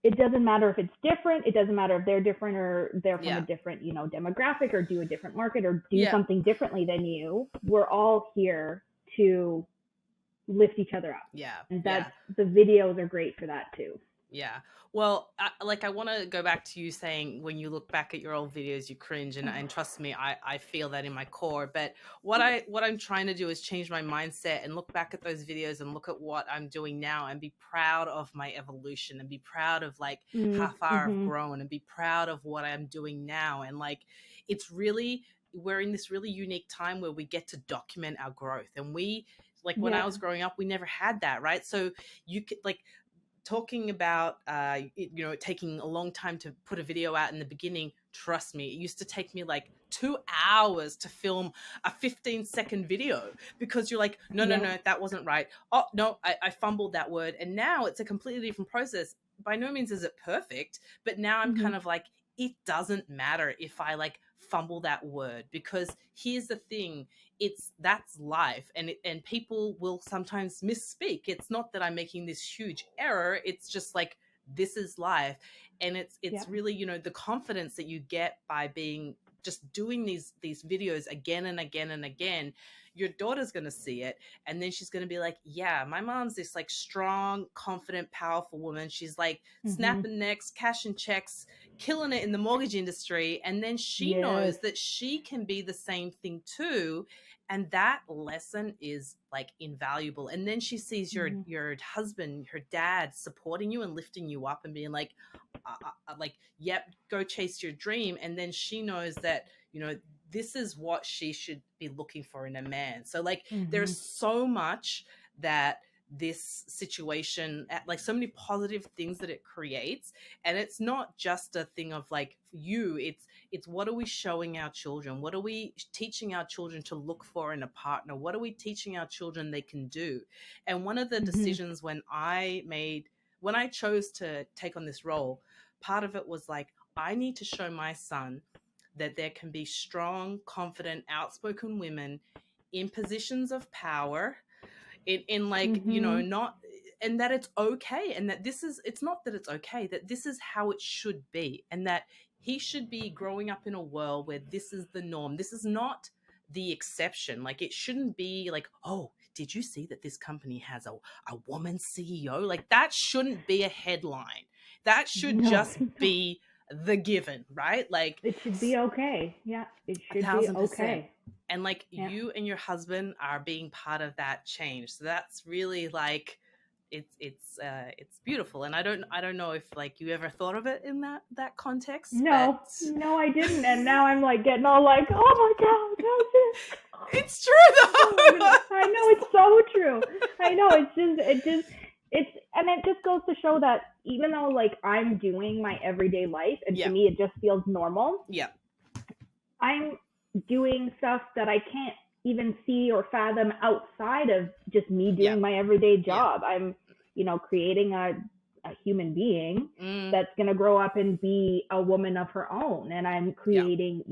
it doesn't matter if it's different. It doesn't matter if they're different, or they're from a yeah, different, demographic, or do a different market, or do yeah, something differently than you. We're all here to lift each other up. yeah, And that's, yeah. the videos are great for that too. Yeah. Well, I want to go back to you saying when you look back at your old videos, you cringe, and trust me, I feel that in my core. But what I'm trying to do is change my mindset and look back at those videos and look at what I'm doing now and be proud of my evolution and be proud of like how far I've Mm-hmm. grown and be proud of what I'm doing now. And like, it's really, we're in this really unique time where we get to document our growth. And we, like, when I Yeah. was growing up, we never had that, right? So you could like, talking about taking a long time to put a video out in the beginning, trust me, it used to take me like 2 hours to film a 15-second video, because you're like, no, no, Yeah. no, that wasn't right. Oh no, I fumbled that word. And now it's a completely different process. By no means is it perfect, but now I'm Mm-hmm. kind of like, it doesn't matter if I like fumble that word, because here's the thing, that's life, and people will sometimes misspeak. It's not that I'm making this huge error, it's just like, this is life. And Yeah. it's really, the confidence that you get by being, just doing these videos again and again and again. Your daughter's going to see it, and then she's going to be like, yeah, my mom's this like strong, confident, powerful woman. She's like Mm-hmm. snapping necks, cashing checks, killing it in the mortgage industry. And then she Yes. knows that she can be the same thing too. And that lesson is like invaluable. And then she sees Mm-hmm. your husband, her dad, supporting you and lifting you up and being like, like, yep, go chase your dream. And then she knows that, this is what she should be looking for in a man. So like, Mm-hmm. there's so much that this situation, like so many positive things that it creates. And it's not just a thing of like you, it's what are we showing our children, what are we teaching our children to look for in a partner, what are we teaching our children they can do. And one of the Mm-hmm. decisions when I chose to take on this role, part of it was like, I need to show my son that there can be strong, confident, outspoken women in positions of power, in like, you know, Mhm. not, and that it's okay, and that this is, it's not that it's okay, that this is how it should be, and that he should be growing up in a world where this is the norm. This is not the exception. Like, it shouldn't be like, oh, did you see that this company has a woman CEO? Like, that shouldn't be a headline. That should No, just no. be the given, right? Like, It should be okay. Yeah, it a should be 1000%. okay. And like, Yeah. you and your husband are being part of that change. So that's really like, it's beautiful. And I don't know if like you ever thought of it in that context, but No, no, I didn't. And now I'm like getting all like, oh my God, that's it. it's true Oh my though. goodness. I know it's so true. I know and it just goes to show that even though like I'm doing my everyday life and to Yeah, me it just feels normal, yeah, I'm doing stuff that I can't even see or fathom outside of just me yeah, doing my everyday yeah. job. I'm, creating a human being Mm, that's going to grow up and be a woman of her own. And I'm yeah, creating,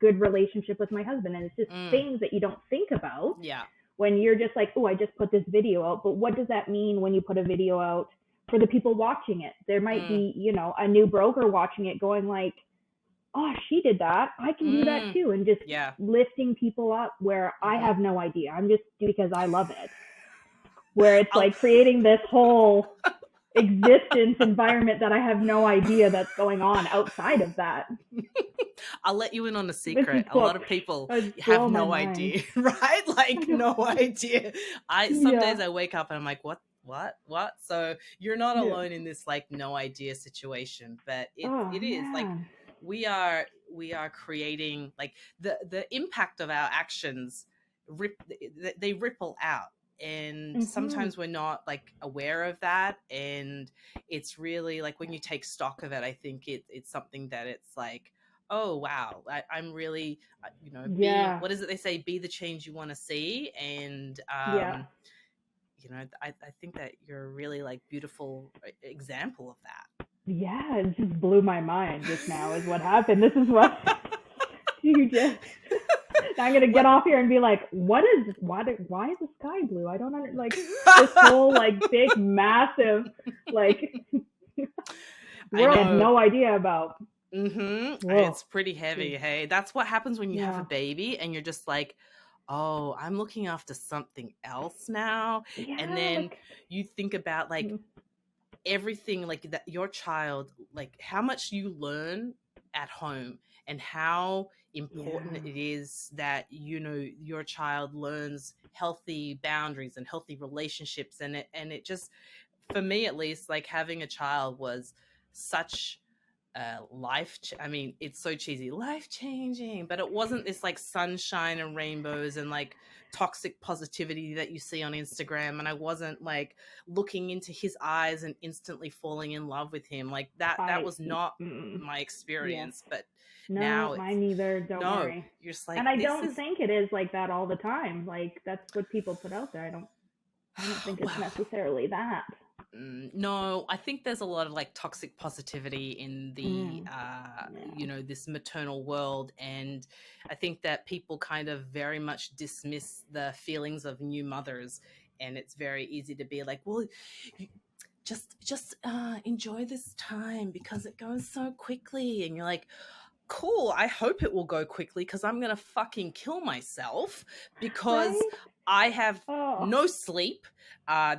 good relationship with my husband. And it's just mm, things that you don't think about yeah, when you're just like, oh, I just put this video out. But what does that mean when you put a video out for the people watching it? There might mm, be, a new broker watching it going like, oh, she did that. I can do that mm, too. And just yeah. lifting people up where I Hmm. have no idea. I'm just doing because I love it. Where it's I'll like creating this whole existence environment that I have no idea that's going on outside of that. I'll let you in on a This is secret. A lot what of people have blow my no mind. idea, right? I Like, know. no idea. Some Yeah. days I wake up and I'm like, what? So you're not Yeah. alone in this like no idea situation, but Oh it is like, man. we are creating like the impact of our actions they ripple out, and Mhm. sometimes we're not like aware of that, and it's really like when you take stock of it, I think it's something that it's like, oh wow, I'm really be, Yeah. what is it they say, be the change you want to see. And Yeah. I think that you're a really like beautiful example of that. Yeah. It just blew my mind just now is what happened. This is what you just I'm gonna get What? off here and be like, why is the sky blue? I don't like this whole like big massive like I world I had know. no idea about. It's Whoa. pretty heavy. Hey, that's what happens when you have a Yeah. baby and you're just like, oh, I'm looking after something else now. And Yeah, then like you think about like everything, like that your child, like how much you learn at home, and how important yeah. it is that your child learns healthy boundaries and healthy relationships. And it just, for me at least, like having a child was such I mean, it's so cheesy, life changing, but it wasn't this like sunshine and rainbows and like toxic positivity that you see on Instagram. And I wasn't like looking into his eyes and instantly falling in love with him. Like that I was not mm, my yeah. experience. But No, now it's, mine neither, don't no, worry. you're just And like, I this don't is think it is like that all the time. Like that's what people put out there. I don't think it's well, necessarily that. no, I think there's a lot of like toxic positivity in the Yeah. this maternal world. And I think that people kind of very much dismiss the feelings of new mothers, and it's very easy to be like, well, you just enjoy this time because it goes so quickly. And you're like, cool, I hope it will go quickly because I'm gonna fucking kill myself because Right? I have Oh. no sleep.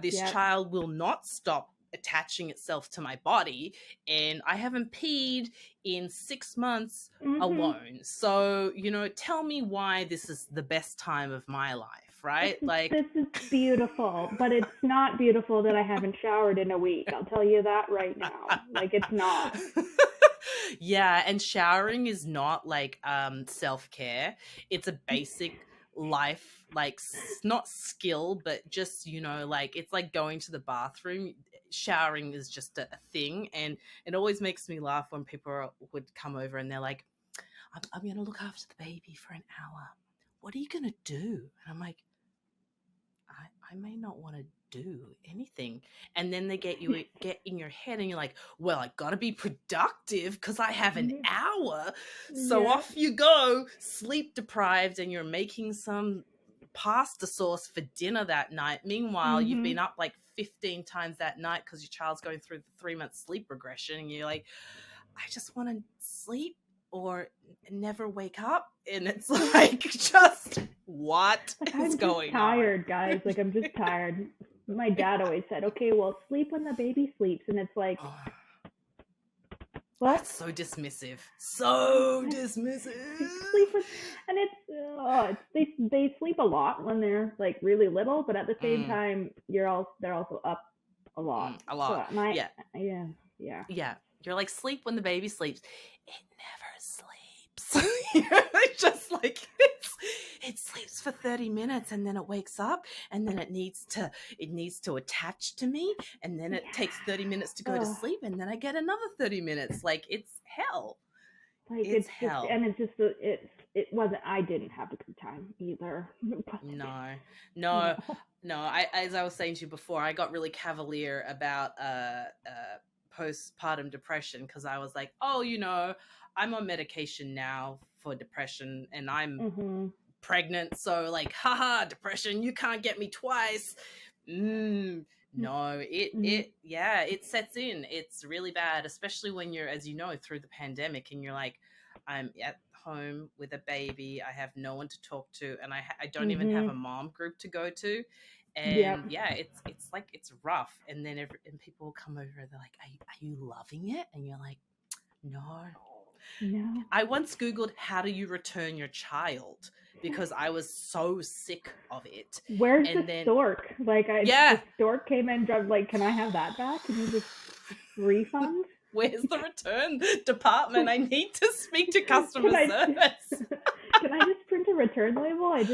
This Yeah. child will not stop attaching itself to my body, and I haven't peed in 6 months Mhm. alone. So, tell me why this is the best time of my life, This right? is Like, this is beautiful, but it's not beautiful that I haven't showered in a week. I'll tell you that right now. Like it's not. yeah, and showering is not like self-care. It's a basic life, like not skill, but just like it's like going to the bathroom. Showering is just a thing. And it always makes me laugh when would come over and they're like, I'm gonna look after the baby for an hour. What are you gonna do? And I'm like, I may not want to do anything. And then they get in your head and you're like, well, I got to be productive because I have an hour. So Yeah. off you go, sleep deprived, and you're making some pasta sauce for dinner that night. Meanwhile, you've been up like 15 times that night because your child's going through the 3-month sleep regression, and you're like, I just want to sleep or never wake up. And it's like, just what is going on? I'm tired, guys. Like, I'm just tired. My dad always said, okay, well, sleep when the baby sleeps. And it's like, what? That's so dismissive. So dismissive. Sleep with, and they sleep a lot when they're like really little, but at the same time, they're also up a lot. A lot. So Yeah. You're like, sleep when the baby sleeps. It never sleeps. It's just like it sleeps for 30 minutes and then it wakes up and then it needs to attach to me, and then it takes 30 minutes to go to sleep, and then I get another 30 minutes. Like, it's hell. Like, it's hell. And it's just it wasn't, I didn't have a good time either. No. As I was saying to you before, I got really cavalier about postpartum depression because I was like, oh, I'm on medication now for depression and I'm pregnant, so like, haha, depression, you can't get me twice. No, it sets in. It's really bad, especially when you're, as you know, through the pandemic, and you're like, I'm at home with a baby, I have no one to talk to, and I don't even have a mom group to go to. And it's like, it's rough. And then and people will come over and they're like, are you loving it? And you're like, no. I once Googled, how do you return your child? Because I was so sick of it. Where's the stork? Like, the stork came in, like, can I have that back? Can you just refund? Where's the return department? I need to speak to customer service. Can I just print a return label?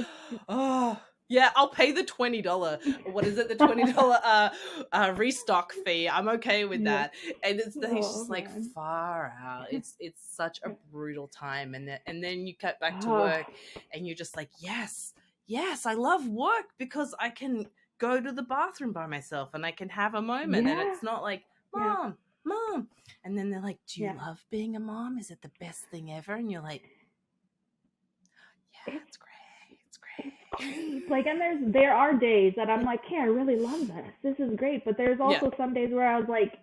Yeah, I'll pay the $20. What is it? The $20 restock fee. I'm okay with that. And it's just like, far out. It's such a brutal time. And then you get back to work, and you're just like, yes, I love work because I can go to the bathroom by myself and I can have a moment. And it's not like, mom. And then they're like, do you love being a mom? Is it the best thing ever? And you're like, yeah, it's great. Like, and there are days that I'm like, hey, I really love this. This is great. But there's also some days where I was like,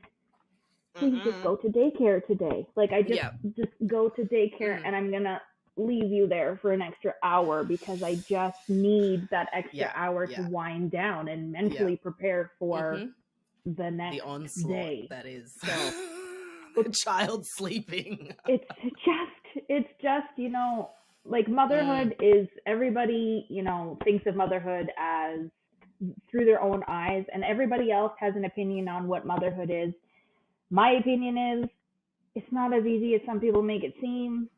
please just go to daycare today. Like, I just go to daycare and I'm going to leave you there for an extra hour because I just need that extra hour to wind down and mentally prepare for the next onslaught day. That is the child sleeping. It's just, like, motherhood is, everybody, thinks of motherhood as through their own eyes, and everybody else has an opinion on what motherhood is. My opinion is, it's not as easy as some people make it seem.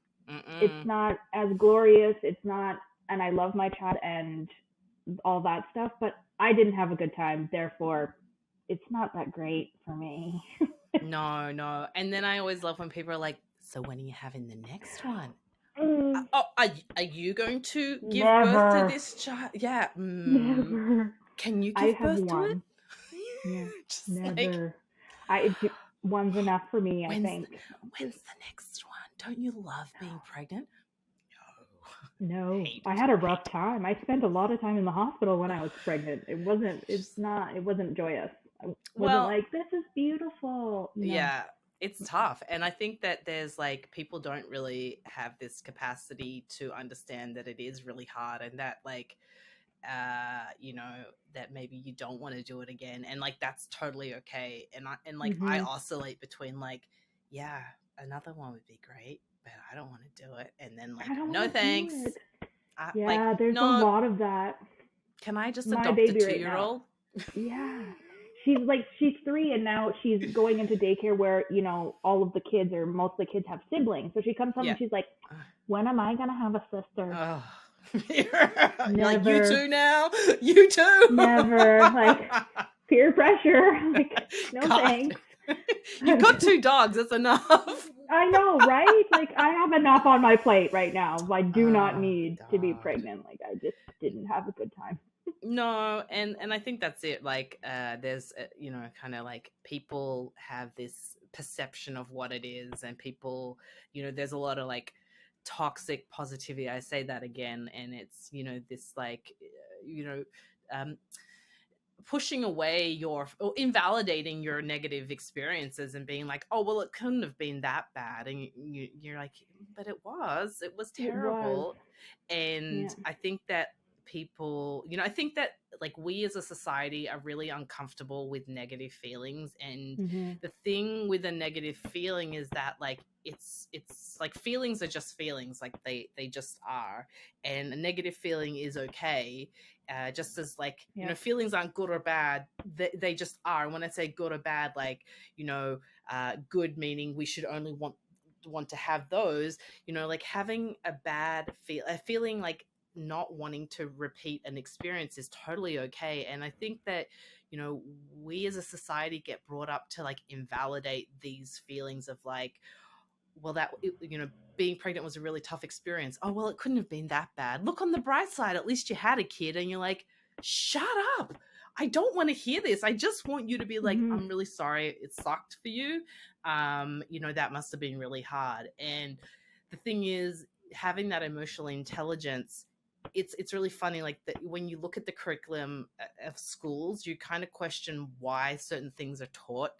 It's not as glorious. It's not, and I love my child and all that stuff, but I didn't have a good time. Therefore, it's not that great for me. No. And then I always love when people are like, so when are you having the next one? Are you going to give birth to this child? Yeah. Never. Can you give birth to it? Yeah. Never. One's enough for me, I think. When's the next one? Don't you love being pregnant? No. I had a rough time. I spent a lot of time in the hospital when I was pregnant. It wasn't joyous. I wasn't like, this is beautiful. No. Yeah. It's tough. And I think that there's like, people don't really have this capacity to understand that it is really hard, and that like, that maybe you don't want to do it again. And like, that's totally okay. And I oscillate between like, yeah, another one would be great, but I don't want to do it. And then like, no thanks. There's a lot of that. Can I just adopt a 2-year-old? Yeah. She's 3 and now she's going into daycare where, all of the kids, or most of the kids, have siblings. So she comes home and she's like, when am I going to have a sister? Like, you too now? You too? Never. Like, peer pressure. Like, no thanks. You've got 2 dogs. That's enough. I know, right? Like, I have enough on my plate right now. I do not need to be pregnant. Like, I just didn't have a good time. No, and I think that's it. Like, there's, kind of like, people have this perception of what it is, and people, there's a lot of like toxic positivity. I say that again, and it's, this like, um, pushing away or invalidating your negative experiences and being like, oh, well, it couldn't have been that bad. And you're like, but it was It was. terrible. And Yeah. I think that people, I think that like we as a society are really uncomfortable with negative feelings. And Mm-hmm. the thing with a negative feeling is that like it's like feelings are just feelings, like they just are. And a negative feeling is okay. Just as like, Yeah. feelings aren't good or bad, they just are. And when I say good or bad, like, good meaning we should only want to have those, like having a feeling like not wanting to repeat an experience is totally okay. And I think that, we as a society get brought up to like invalidate these feelings of like, well, being pregnant was a really tough experience. Oh, well, it couldn't have been that bad. Look on the bright side, at least you had a kid. And you're like, shut up. I don't want to hear this. I just want you to be like, Mm-hmm. I'm really sorry it sucked for you. That must have been really hard. And the thing is, having that emotional intelligence, it's really funny. Like when you look at the curriculum of schools, you kind of question why certain things are taught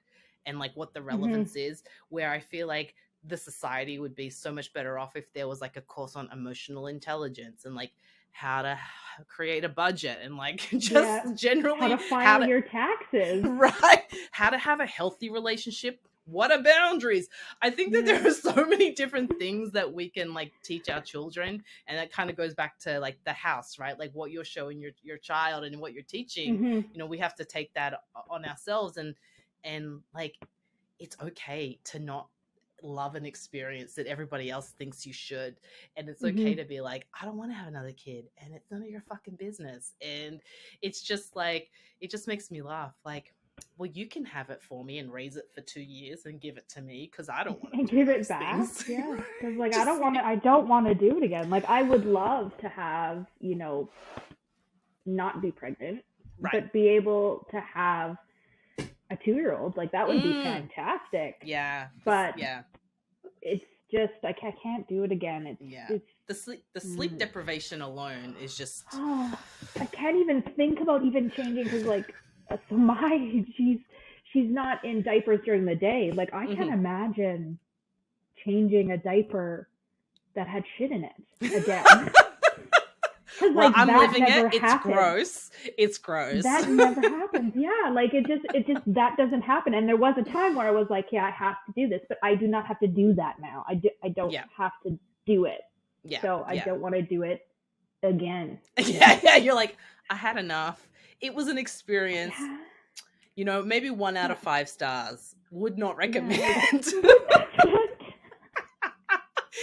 and like what the relevance is, where I feel like the society would be so much better off if there was like a course on emotional intelligence and like how to create a budget and like just generally how to file your taxes, right? How to have a healthy relationship. What are boundaries? I think that there are so many different things that we can like teach our children, and that kind of goes back to like the house, right? Like what you're showing your child and what you're teaching. We have to take that on ourselves, and like it's okay to not love an experience that everybody else thinks you should, and it's okay to be like, I don't want to have another kid, and it's none of your fucking business. And it's just like, it just makes me laugh, like, well, you can have it for me and raise it for 2 years and give it to me because I don't want to and do give those it back things. Yeah, because like I don't want to do it again. Like I would love to have, not be pregnant, Right. but be able to have a 2-year-old. Like that would be fantastic. Yeah. But it's just I can't do it again. It's the sleep deprivation alone is just. Oh, I can't even think about even changing because like so she's not in diapers during the day. Like I can't imagine changing a diaper that had shit in it again. Well, like, I'm living it. It's gross. It's gross. That never happens. Yeah, like it just that doesn't happen. And there was a time where I was like, yeah, I have to do this, but I do not have to do that now. I don't have to do it. Yeah. So I don't want to do it again. Yeah. You're like, I had enough. It was an experience. Yeah. Maybe 1 out of 5 stars. Would not recommend.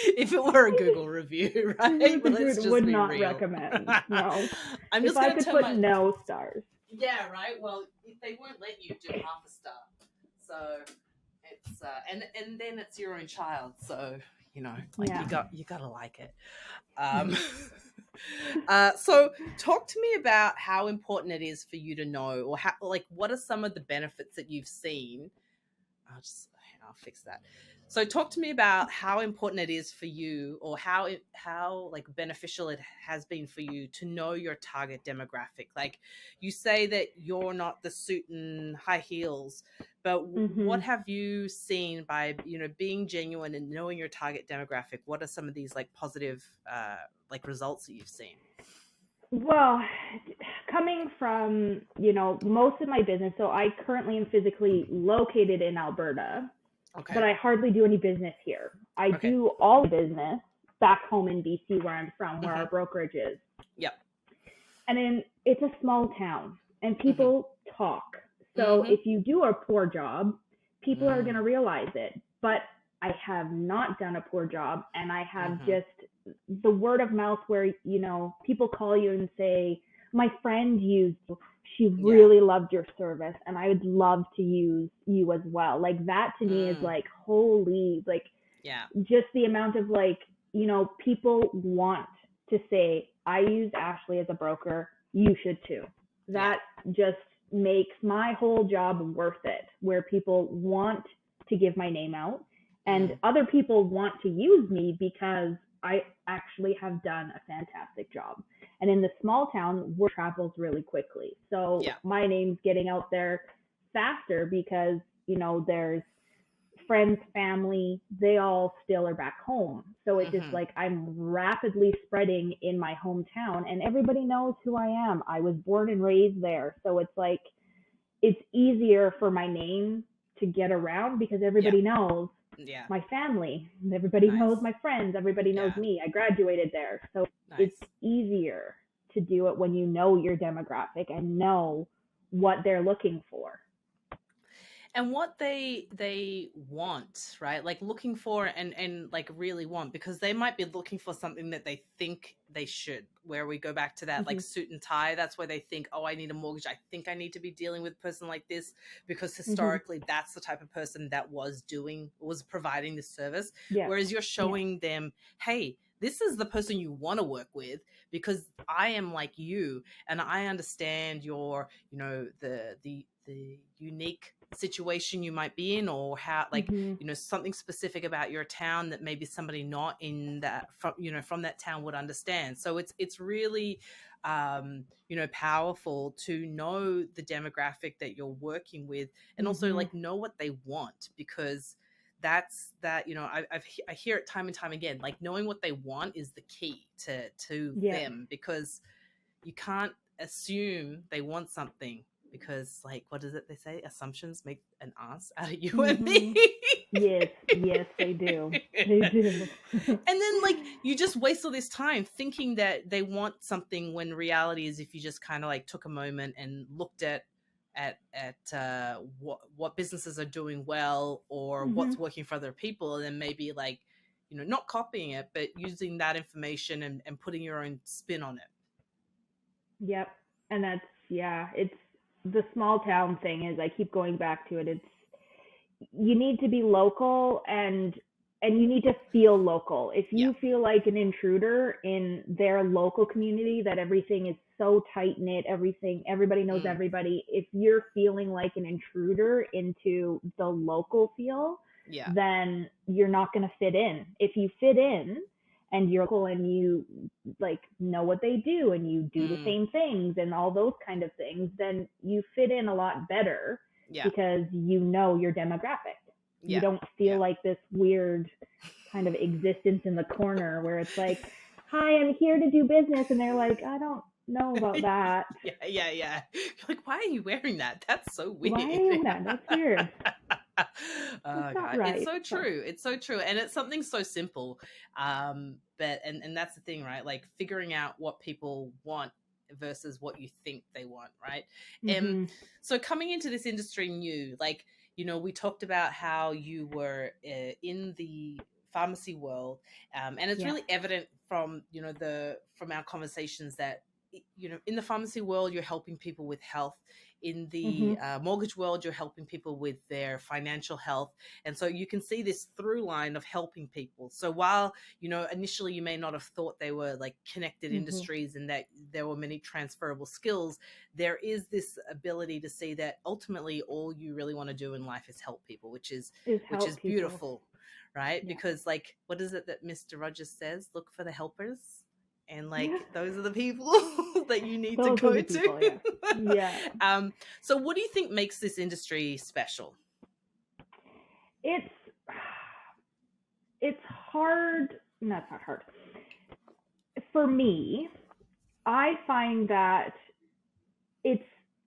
If it were a Google review, right? Would not recommend. No. I'm just if I could put no stars. Yeah, right. Well, they won't let you do half a star. So it's and then it's your own child. So you gotta like it. So talk to me about how important it is for you to know, or how, like, what are some of the benefits that you've seen? I'll fix that. So talk to me about how important it is for you, or how like beneficial it has been for you to know your target demographic. Like you say that you're not the suit and high heels, but what have you seen by, being genuine and knowing your target demographic? What are some of these like positive like results that you've seen? Well, coming from, most of my business, so I currently am physically located in Alberta. Okay. But I hardly do any business here. I do all the business back home in BC where I'm from, where our brokerage is. Yep. And it's a small town and people talk. So if you do a poor job, people are going to realize it. But I have not done a poor job, and I have just the word of mouth where, people call you and say, my friend used you. She really loved your service, and I would love to use you as well. Like that to me is like, holy, like, just the amount of like, people want to say, I used Ashleigh as a broker. You should too. That just makes my whole job worth it, where people want to give my name out, and other people want to use me because I actually have done a fantastic job. And in the small town, word travels really quickly. So Yeah. my name's getting out there faster because, there's friends, family, they all still are back home. So it's just Mm-hmm. like I'm rapidly spreading in my hometown and everybody knows who I am. I was born and raised there. So it's like it's easier for my name to get around because Yeah. everybody knows Yeah. my family, everybody knows Nice. my friends, everybody knows Yeah. me. I graduated there. So it's Nice. easier to do it when you know your demographic and know what they're looking for. And what they want, right? Like looking for and like really want, because they might be looking for something that they think they should, where we go back to that like Mm-hmm. suit and tie. That's where they think, oh, I need a mortgage, I think I need to be dealing with a person like this, because Mm-hmm. historically that's the type of person that was providing this service. Yeah. Whereas you're Yeah. showing them, hey, this is the person you want to work with, because I am like you and I understand your, the unique situation you might be in, or how, like, Mm-hmm. something specific about your town that maybe somebody not in that from that town would understand. So it's really powerful to know the demographic that you're working with, and also Mm-hmm. like know what they want, because I hear it time and time again, like knowing what they want is the key to Yeah. them, because you can't assume they want something, because, like, what is it they say, assumptions make an ass out of you and me. Mm-hmm. Yes. Yes, they do. They do. And then, like, you just waste all this time thinking that they want something, when reality is, if you just kind of like took a moment and looked at what businesses are doing well, or Mm-hmm. what's working for other people, and then maybe, like, not copying it, but using that information and putting your own spin on it. Yep. And that's, yeah, it's the small town thing is I keep going back to it. It's you need to be local and you need to feel local. If Yeah. you feel like an intruder in their local community, that everything is so tight knit, everybody knows everybody. If you're feeling like an intruder into the local feel, Yeah. then you're not going to fit in. If you fit in and you're local and you like know what they do and you do the same things and all those kind of things, then you fit in a lot better. Yeah. Because you know your demographic. Yeah. You don't feel Yeah. like this weird kind of existence in the corner where it's like, hi, I'm here to do business. And they're like, I don't know about that. Yeah. You're like, why are you wearing that? That's so weird. Why are you doing that? That's weird. Oh, That's not God. right. It's so true. It's so true. And it's something so simple. But that's the thing, right? Like figuring out what people want versus what you think they want, right? Mm-hmm. So coming into this industry new, like, we talked about how you were in the pharmacy world, and it's Yeah. really evident from from our conversations that in the pharmacy world you're helping people with health, in the mortgage world you're helping people with their financial health, and so you can see this through line of helping people. So while initially you may not have thought they were like connected industries and that there were many transferable skills, there is this ability to see that ultimately all you really want to do in life is help people, which is beautiful, right? Yeah. Because, like, what is it that Mr. Rogers says? Look for the helpers. And like those are the people that you need to go to. Yeah. So what do you think makes this industry special? It's hard. No, it's not hard. For me, I find that it's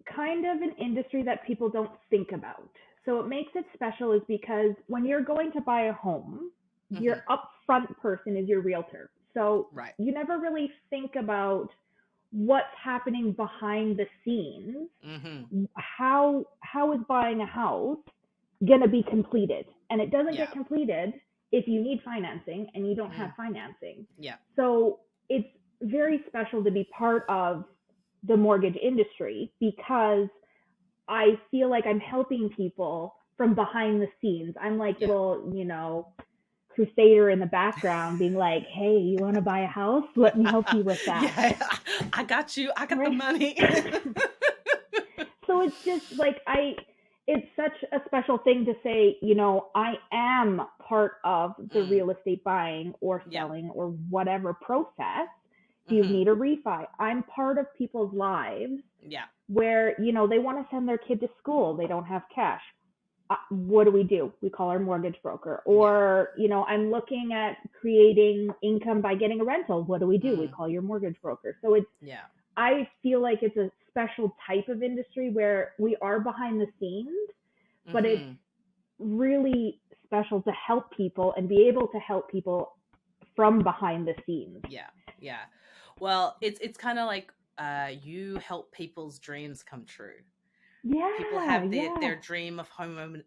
kind of an industry that people don't think about. So what makes it special is because when you're going to buy a home, your upfront person is your realtor. So you never really think about what's happening behind the scenes. How is buying a house going to be completed? And it doesn't get completed if you need financing and you don't have financing. Yeah. So it's very special to be part of the mortgage industry because I feel like I'm helping people from behind the scenes. I'm like little, crusader in the background being like, hey, you want to buy a house? Let me help you with that. Yeah, I got you. I got the money. So it's just like it's such a special thing to say, I am part of the real estate buying or selling or whatever process. Do you Mm-hmm. need a refi? I'm part of people's lives Yeah. where, they want to send their kid to school. They don't have cash. What do? We call our mortgage broker. Yeah. Or, I'm looking at creating income by getting a rental. What do? We Mm. call your mortgage broker. So Yeah. I feel like it's a special type of industry where we are behind the scenes, but it's Mm-hmm. really special to help people and be able to help people from behind the scenes. Yeah. Yeah. Well, it's kind of like you help people's dreams come true. People Yeah, have yeah. their dream of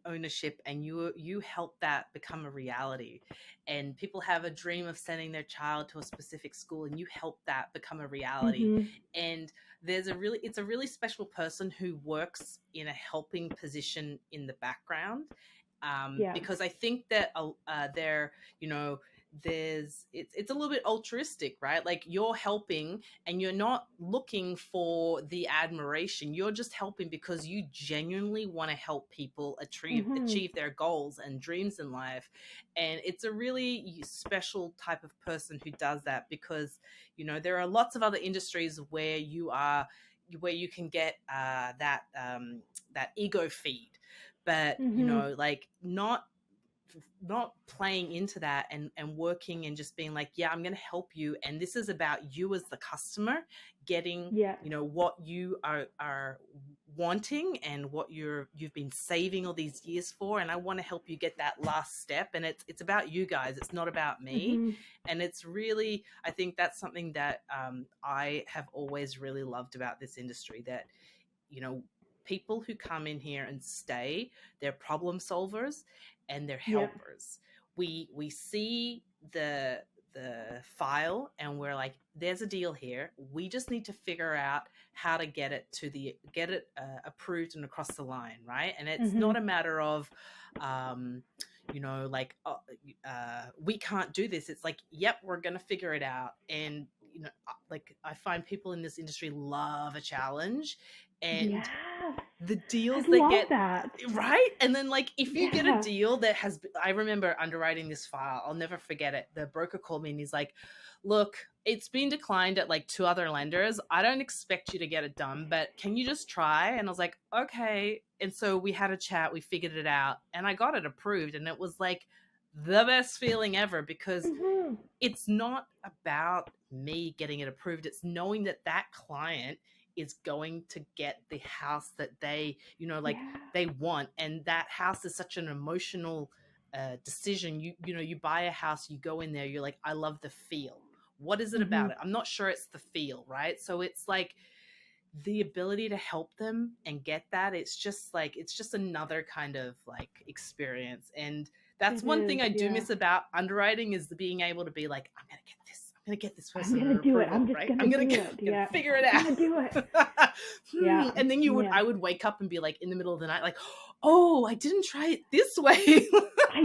ownership, and you help that become a reality. And people have a dream of sending their child to a specific school, and you help that become a reality. Mhm. And it's a really special person who works in a helping position in the background, Yeah. because I think that they're, you know, it's a little bit altruistic, right? Like, you're helping and you're not looking for the admiration. You're just helping because you genuinely want to help people Mhm. achieve their goals and dreams in life. And it's a really special type of person who does that, because, there are lots of other industries where you can get that ego feed, but, Mhm. like, not playing into that, and working and just being like, yeah, I'm going to help you, and this is about you as the customer getting, Yeah. what you are wanting, and what you've been saving all these years for, and I want to help you get that last step, and it's about you guys, it's not about me. Mhm. And it's really, I think that's something that I have always really loved about this industry, that, you know people who come in here and stay, they're problem solvers and they're Yeah. helpers. We see the file, and we're like, there's a deal here, we just need to figure out how to get it approved and across the line, right? And it's not Mhm. a matter of like, we can't do this. It's like, yep, we're gonna figure it out. And, like, I find people in this industry love a challenge, and Yes. the I deals that love get that. right. And then, like, if you get a Yeah. deal that I remember underwriting this file, I'll never forget it. The broker called me and he's like, look, it's been declined at like 2 other lenders, I don't expect you to get it done, but can you just try? And I was like, okay. And so we had a chat, we figured it out, and I got it approved, and it was like the best feeling ever, because Mhm. it's not about me getting it approved. It's knowing that that client is going to get the house that they, like, Yeah. they want. And that house is such an emotional decision. You buy a house, you go in there, you're like, I love the feel. What is it about Mhm. it? I'm not sure it's the feel, right? So it's like the ability to help them and get that, it's just another kind of like experience. And that's It one thing is. I do Yeah. miss about underwriting, is the being able to be like, I'm gonna get this I'm person gonna an do it. approval, I'm just right? gonna I'm gonna do get, it. gonna Yeah. figure it I'm gonna do it. out. Yeah. And then Yeah. I would wake up and be like, in the middle of the night, like, oh, I didn't try it this way. I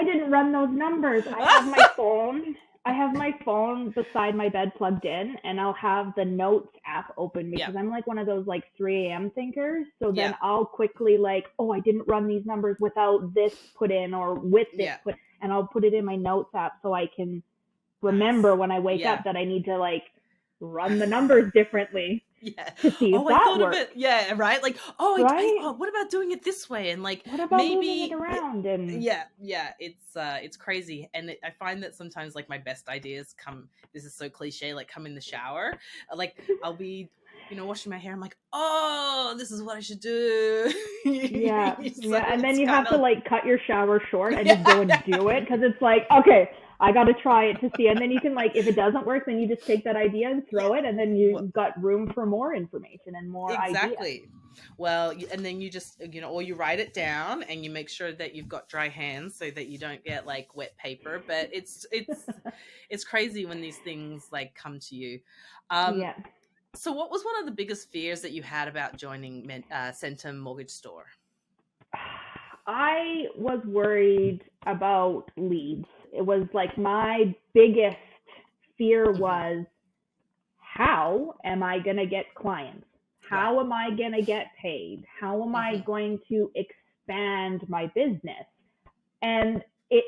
didn't run those numbers. I have my phone beside my bed plugged in, and I'll have the notes app open Yeah, because I'm like one of those like 3 a.m. thinkers. So then yeah, I'll quickly like, oh, I didn't run these numbers without this put in or with this yeah. put, and I'll put it in my notes app so I can Nice. remember when I wake up Yeah. that I need to like run the numbers differently Yeah. to see if Oh, I that thought of works, it. Yeah, right. Like, oh, right? what about doing it this way? And like, What about moving it maybe, around? And yeah, yeah. It's crazy, and I find that sometimes like my best ideas come. This is so cliche. Like, come in the shower. Like, I'll be, washing my hair. I'm like, oh, this is what I should do. yeah, So yeah, and then it's you kind have to of, like cut your shower short and just go yeah, and do it because it's like, okay, I got to try it to see, and then you can like, if it doesn't work, then you just take that idea and yeah. throw it, and then you've got room for more information and more ideas. Exactly. Well, and then you just, or you write it down and you make sure that you've got dry hands so that you don't get like wet paper. But it's crazy when these things like come to you. Um, Yeah. so what was one of the biggest fears that you had about joining Centum Mortgage Store? I was worried about leads. It was like my biggest fear Hmm. was, how am I going to get clients? Right. How am I going to get paid? How am I Hmm. going to expand my business? And it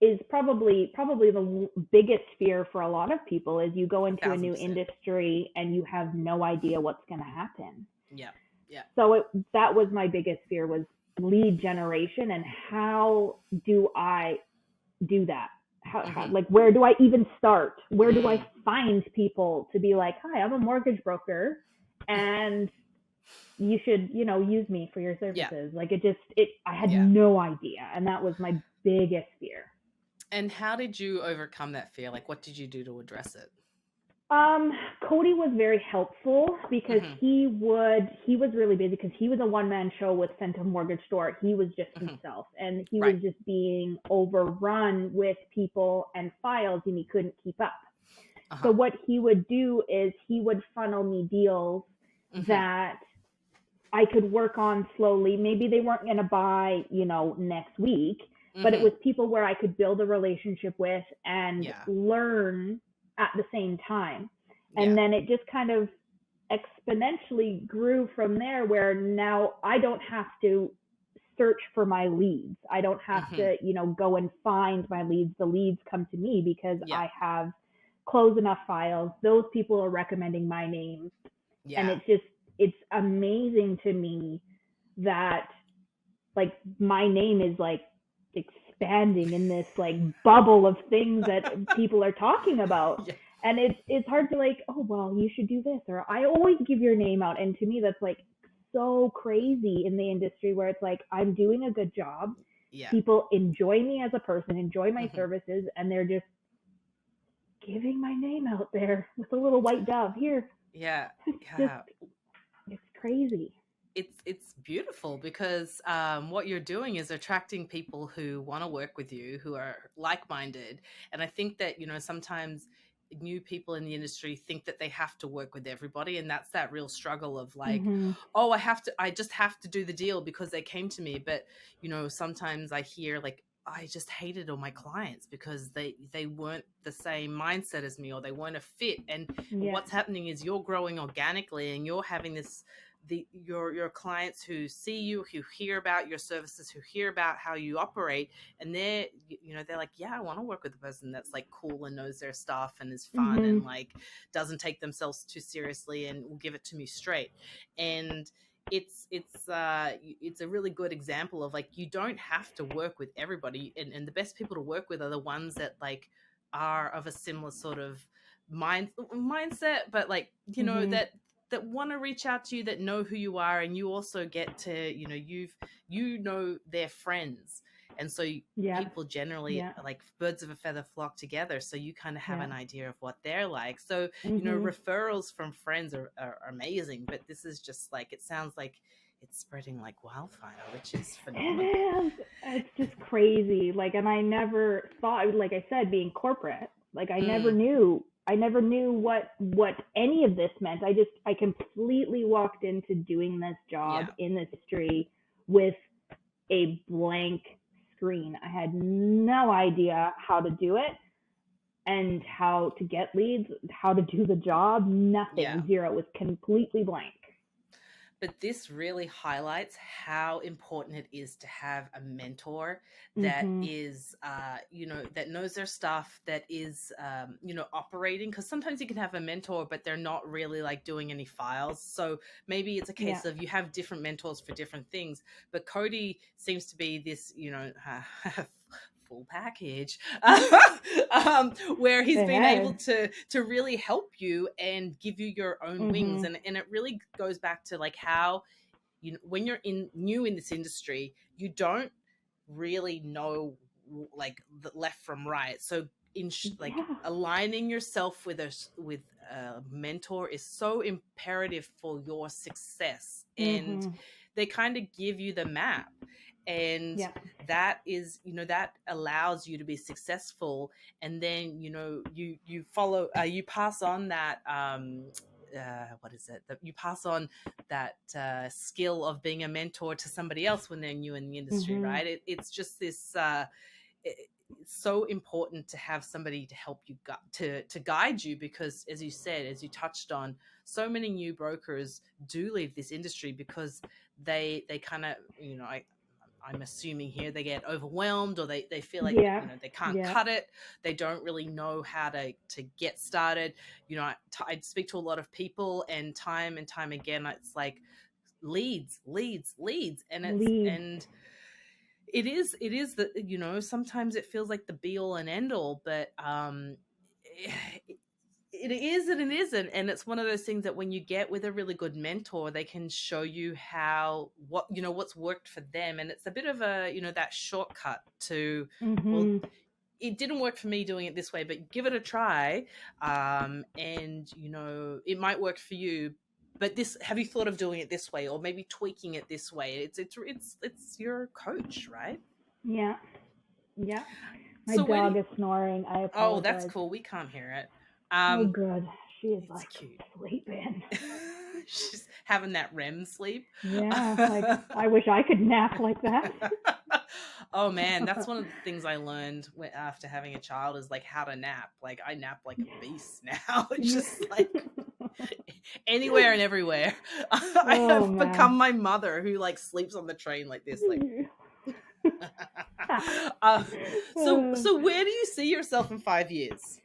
is probably the biggest fear for a lot of people is you go into a new 1000%. industry and you have no idea what's going to happen. Yeah. Yeah. So that was my biggest fear, was lead generation, and how do I do that? How like, where do I even start? Where do I find people to be like, hi, I'm a mortgage broker and you should, use me for your services. Like I had no idea. And that was my biggest fear. And how did you overcome that fear? Like, what did you do to address it? Cody was very helpful because he was really busy because he was a one-man show with Centum Mortgage Store. He was just himself, and he was just being overrun with people and files, and he couldn't keep up. So what he would do is he would funnel me deals that I could work on slowly. Maybe they weren't going to buy, next week, but it was people where I could build a relationship with and learn at the same time. And then it just kind of exponentially grew from there, where now I don't have to search for my leads. I don't have to, go and find my leads. The leads come to me because I have closed enough files. Those people are recommending my name. And it's amazing to me that like my name is like expanding in this like bubble of things that people are talking about. And it's hard to like, oh, well, you should do this, or I always give your name out. And to me, that's like so crazy in the industry, where it's like, I'm doing a good job. People enjoy me as a person, enjoy my services, and they're just giving my name out there with a little white dove here. It's crazy. It's beautiful because what you're doing is attracting people who want to work with you, who are like-minded. And I think that, sometimes new people in the industry think that they have to work with everybody, and that's that real struggle of like, oh, I just have to do the deal because they came to me. But sometimes I hear like, I just hated all my clients because they weren't the same mindset as me, or they weren't a fit. And what's happening is you're growing organically, and you're having your clients who see you, who hear about your services, who hear about how you operate, and they're like, I want to work with a person that's like cool and knows their stuff and is fun and like doesn't take themselves too seriously and will give it to me straight. And it's a really good example of like, you don't have to work with everybody, and the best people to work with are the ones that like are of a similar sort of mindset, but like that want to reach out to you, that know who you are, and you also get to their friends. And so people generally like birds of a feather flock together. So you kind of have an idea of what they're like. So, referrals from friends are amazing, but this is just like, it sounds like it's spreading like wildfire, which is phenomenal. It is. It's just crazy. Like, and I never thought, like I said, being corporate, like I never knew what any of this meant. I completely walked into doing this job in this industry with a blank screen. I had no idea how to do it and how to get leads, how to do the job, nothing, zero. It was completely blank. But this really highlights how important it is to have a mentor that is, that knows their stuff, that is, operating. Because sometimes you can have a mentor, but they're not really like doing any files. So maybe it's a case of you have different mentors for different things. But Cody seems to be this, full package where he's been able to really help you and give you your own wings. And it really goes back to like how when you're new in this industry, you don't really know like the left from right. So aligning yourself with a mentor is so imperative for your success. And they kind of give you the map, and that is that allows you to be successful. And then you follow, you pass on that you pass on that skill of being a mentor to somebody else when they're new in the industry, right? It's just this it's so important to have somebody to help you to guide you, because as you said, as you touched on, so many new brokers do leave this industry because they kind of I'm assuming here they get overwhelmed, or they feel like, Yeah. they can't Yeah. cut it. They don't really know how to get started. I speak to a lot of people, and time again, it's like leads. And Leads. it is that, sometimes it feels like the be all and end all, but it is and it isn't. And it's one of those things that when you get with a really good mentor, they can show you what's worked for them. And it's a bit of a, that shortcut to, well, Mm-hmm. it didn't work for me doing it this way, but give it a try. And it might work for you, but have you thought of doing it this way, or maybe tweaking it this way? It's your coach, right? Yeah. Yeah. My So dog is snoring. I oh, that's apologize. cool. We can't hear it. Oh, good. She is It's like cute. sleeping. She's having that REM sleep. Yeah. Like, I wish I could nap like that. Oh man, that's one of the things I learned after having a child, is like how to nap. Like I nap like a beast now. It's just like anywhere and everywhere. I have become my mother, who like sleeps on the train like this. Like, so where do you see yourself in 5 years?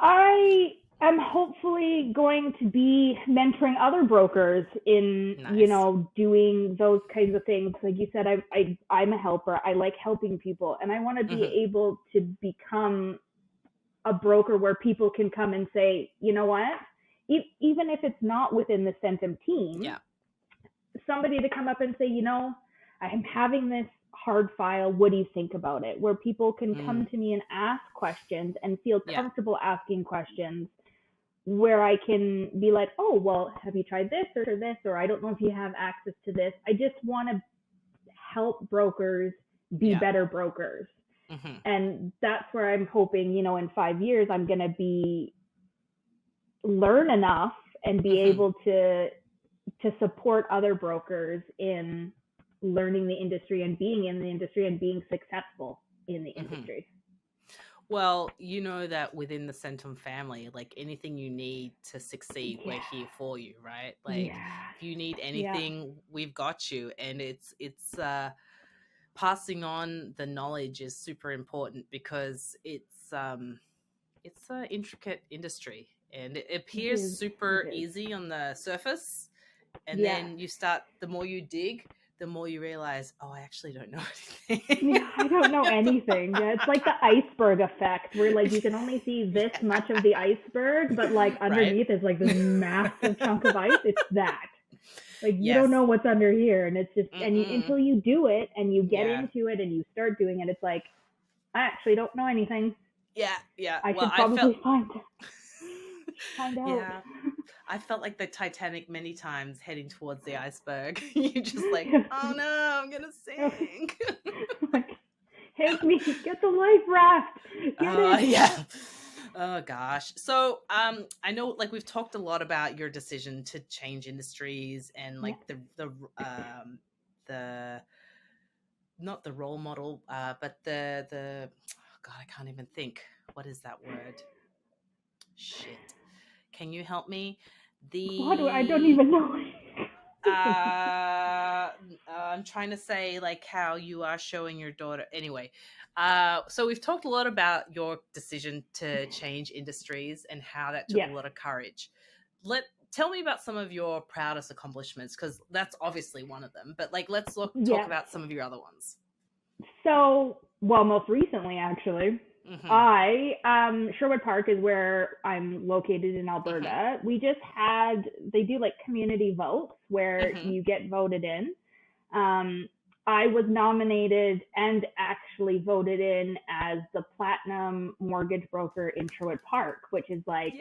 I am hopefully going to be mentoring other brokers in, Nice. doing those kinds of things. Like you said, I'm a helper. I like helping people, and I want to be able to become a broker where people can come and say, you know what, even if it's not within the Centum team, Yeah. somebody to come up and say, I'm having this hard file. What do you think about it? Where people can come to me and ask questions and feel comfortable asking questions, where I can be like, oh, well, have you tried this or this? Or I don't know if you have access to this. I just want to help brokers be better brokers. Mm-hmm. And that's where I'm hoping, in 5 years, I'm going to learn enough and be able to support other brokers in learning the industry and being in the industry and being successful in the industry. Well, you know that within the Centum family, like anything you need to succeed, we're here for you, right? Like if you need anything, we've got you. And it's passing on the knowledge is super important, because it's an intricate industry, and it appears super easy on the surface. And then the more you dig, the more you realize, oh, I actually don't know anything. Yeah, I don't know anything. Yeah, it's like the iceberg effect, where like you can only see this much of the iceberg, but like underneath is like this massive chunk of ice. It's that. Like you don't know what's under here, and it's just until you do it and you get into it and you start doing it, it's like, I actually don't know anything. Yeah. I should probably find out. Yeah. I felt like the Titanic many times heading towards the iceberg. You're just like, oh no, I'm gonna sink. Like, help me, get the life raft. Get it. Yeah. Oh gosh. So I know, like, we've talked a lot about your decision to change industries, and like the not the role model, but the oh God, I can't even think. What is that word? Shit. Can you help me? I don't even know. I'm trying to say, like, how you are showing your daughter. Anyway, so we've talked a lot about your decision to change industries and how that took a lot of courage. Tell me about some of your proudest accomplishments, because that's obviously one of them. But like, let's talk about some of your other ones. So, well, most recently, actually, Sherwood Park is where I'm located in Alberta. We just they do like community votes where you get voted in. I was nominated and actually voted in as the platinum mortgage broker in Sherwood Park, which is like,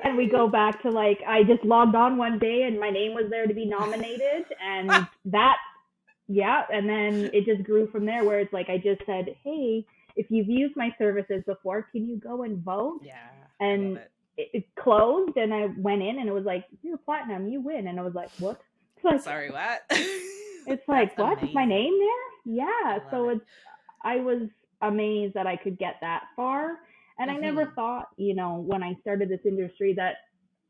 and we go back to like, I just logged on one day and my name was there to be nominated, and and then it just grew from there, where it's like, I just said, hey, if you've used my services before, can you go and vote? Yeah. And it closed, and I went in and it was like, you're platinum, you win. And I was like, what? Like, sorry, what? It's like, what? Amazing. Is my name there? Yeah. So I was amazed that I could get that far. And I never thought, when I started this industry, that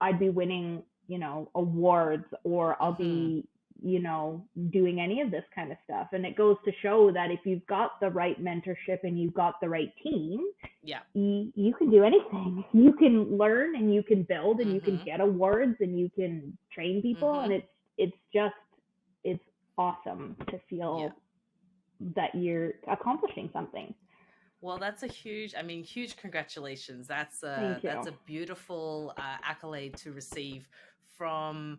I'd be winning, awards, or I'll be doing any of this kind of stuff. And it goes to show that if you've got the right mentorship and you've got the right team, Yeah. you can do anything. You can learn and you can build and you can Mm-hmm. get awards and you can train people. Mm-hmm. And it's awesome to feel Yeah. that you're accomplishing something. Well, that's huge congratulations. That's Thank you. a beautiful accolade to receive from,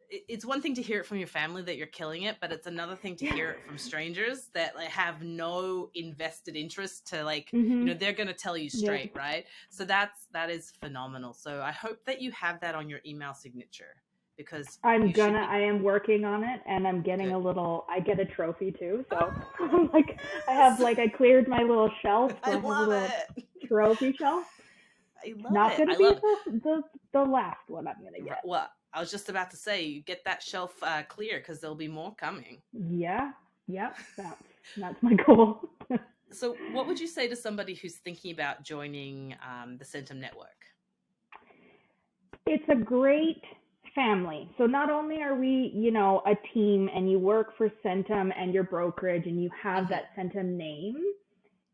it's one thing to hear it from your family that you're killing it, but it's another thing to hear it from strangers that like have no invested interest to like, they're going to tell you straight, right? So that is phenomenal. So I hope that you have that on your email signature, because I am working on it, and I'm getting I get a trophy too. So like I cleared my little shelf. So I love have a it. Trophy shelf. I love Not it. going to be the last one I'm going to get. Well, I was just about to say, you get that shelf clear, because there'll be more coming. Yeah. That's my goal. So what would you say to somebody who's thinking about joining the Centum Network? It's a great family. So not only are we, a team, and you work for Centum and your brokerage and you have that Centum name,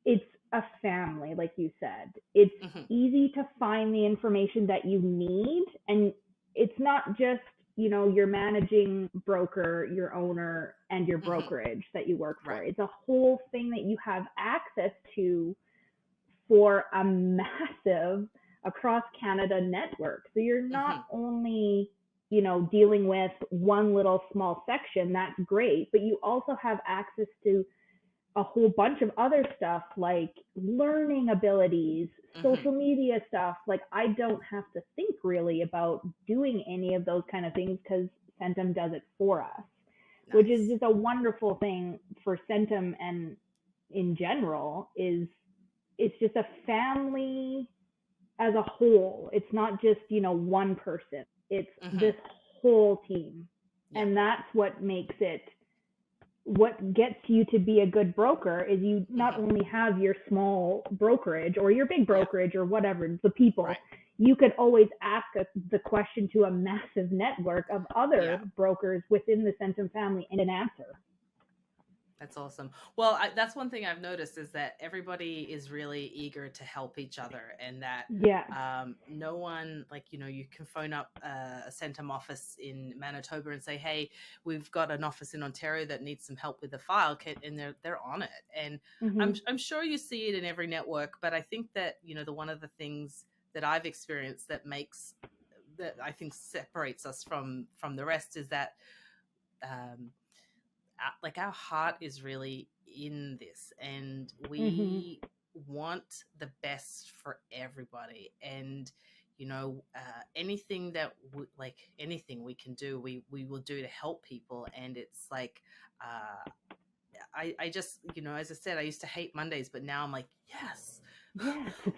it's a family, like you said. It's easy to find the information that you need, and it's not just, your managing broker, your owner, and your brokerage that you work for. Right. It's a whole thing that you have access to for a massive across Canada network. So you're not only, dealing with one little small section, that's great, but you also have access to a whole bunch of other stuff like learning abilities, social media stuff. Like I don't have to think really about doing any of those kind of things because Centum does it for us, which is just a wonderful thing for Centum, and in general it's just a family as a whole. It's not just, one person. It's this whole team. Yeah. And that's what makes it, what gets you to be a good broker is you not only have your small brokerage or your big brokerage or whatever, the people, you could always ask the question to a massive network of other brokers within the Centum family and an answer. That's awesome. Well, that's one thing I've noticed is that everybody is really eager to help each other, and that no one, like, you can phone up a Centum office in Manitoba and say, hey, we've got an office in Ontario that needs some help with the file kit, and they're on it. And I'm sure you see it in every network, but I think that, the one of the things that I've experienced that I think separates us from the rest is that like our heart is really in this, and we want the best for everybody. And anything that anything we can do, we will do to help people. And it's like I just, as I said, I used to hate Mondays, but now I'm like, yes,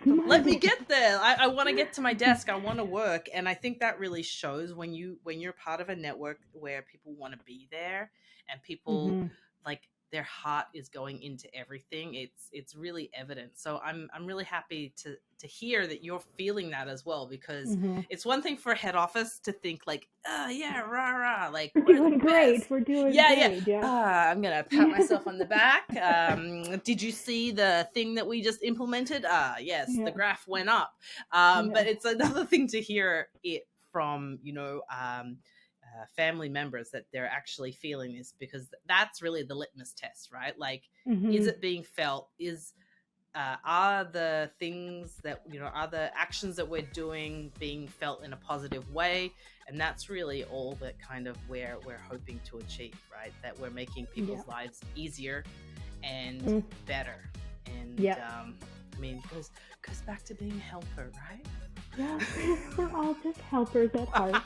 let me get there. I want to get to my desk. I want to work. And I think that really shows when you're part of a network where people want to be there, and people like their heart is going into everything. It's really evident. So I'm really happy to hear that you're feeling that as well, because it's one thing for head office to think like, yeah, rah rah, like we're doing great. We're doing great. Yeah. I'm gonna pat myself on the back. Did you see the thing that we just implemented? Yes, the graph went up. But it's another thing to hear it from family members that they're actually feeling this, because that's really the litmus test, right? Like, is it being felt? Are the things that, are the actions that we're doing being felt in a positive way? And that's really all that kind of where we're hoping to achieve, right? That we're making people's lives easier and better. And it goes back to being a helper, right? Yeah, we're all just helpers at heart.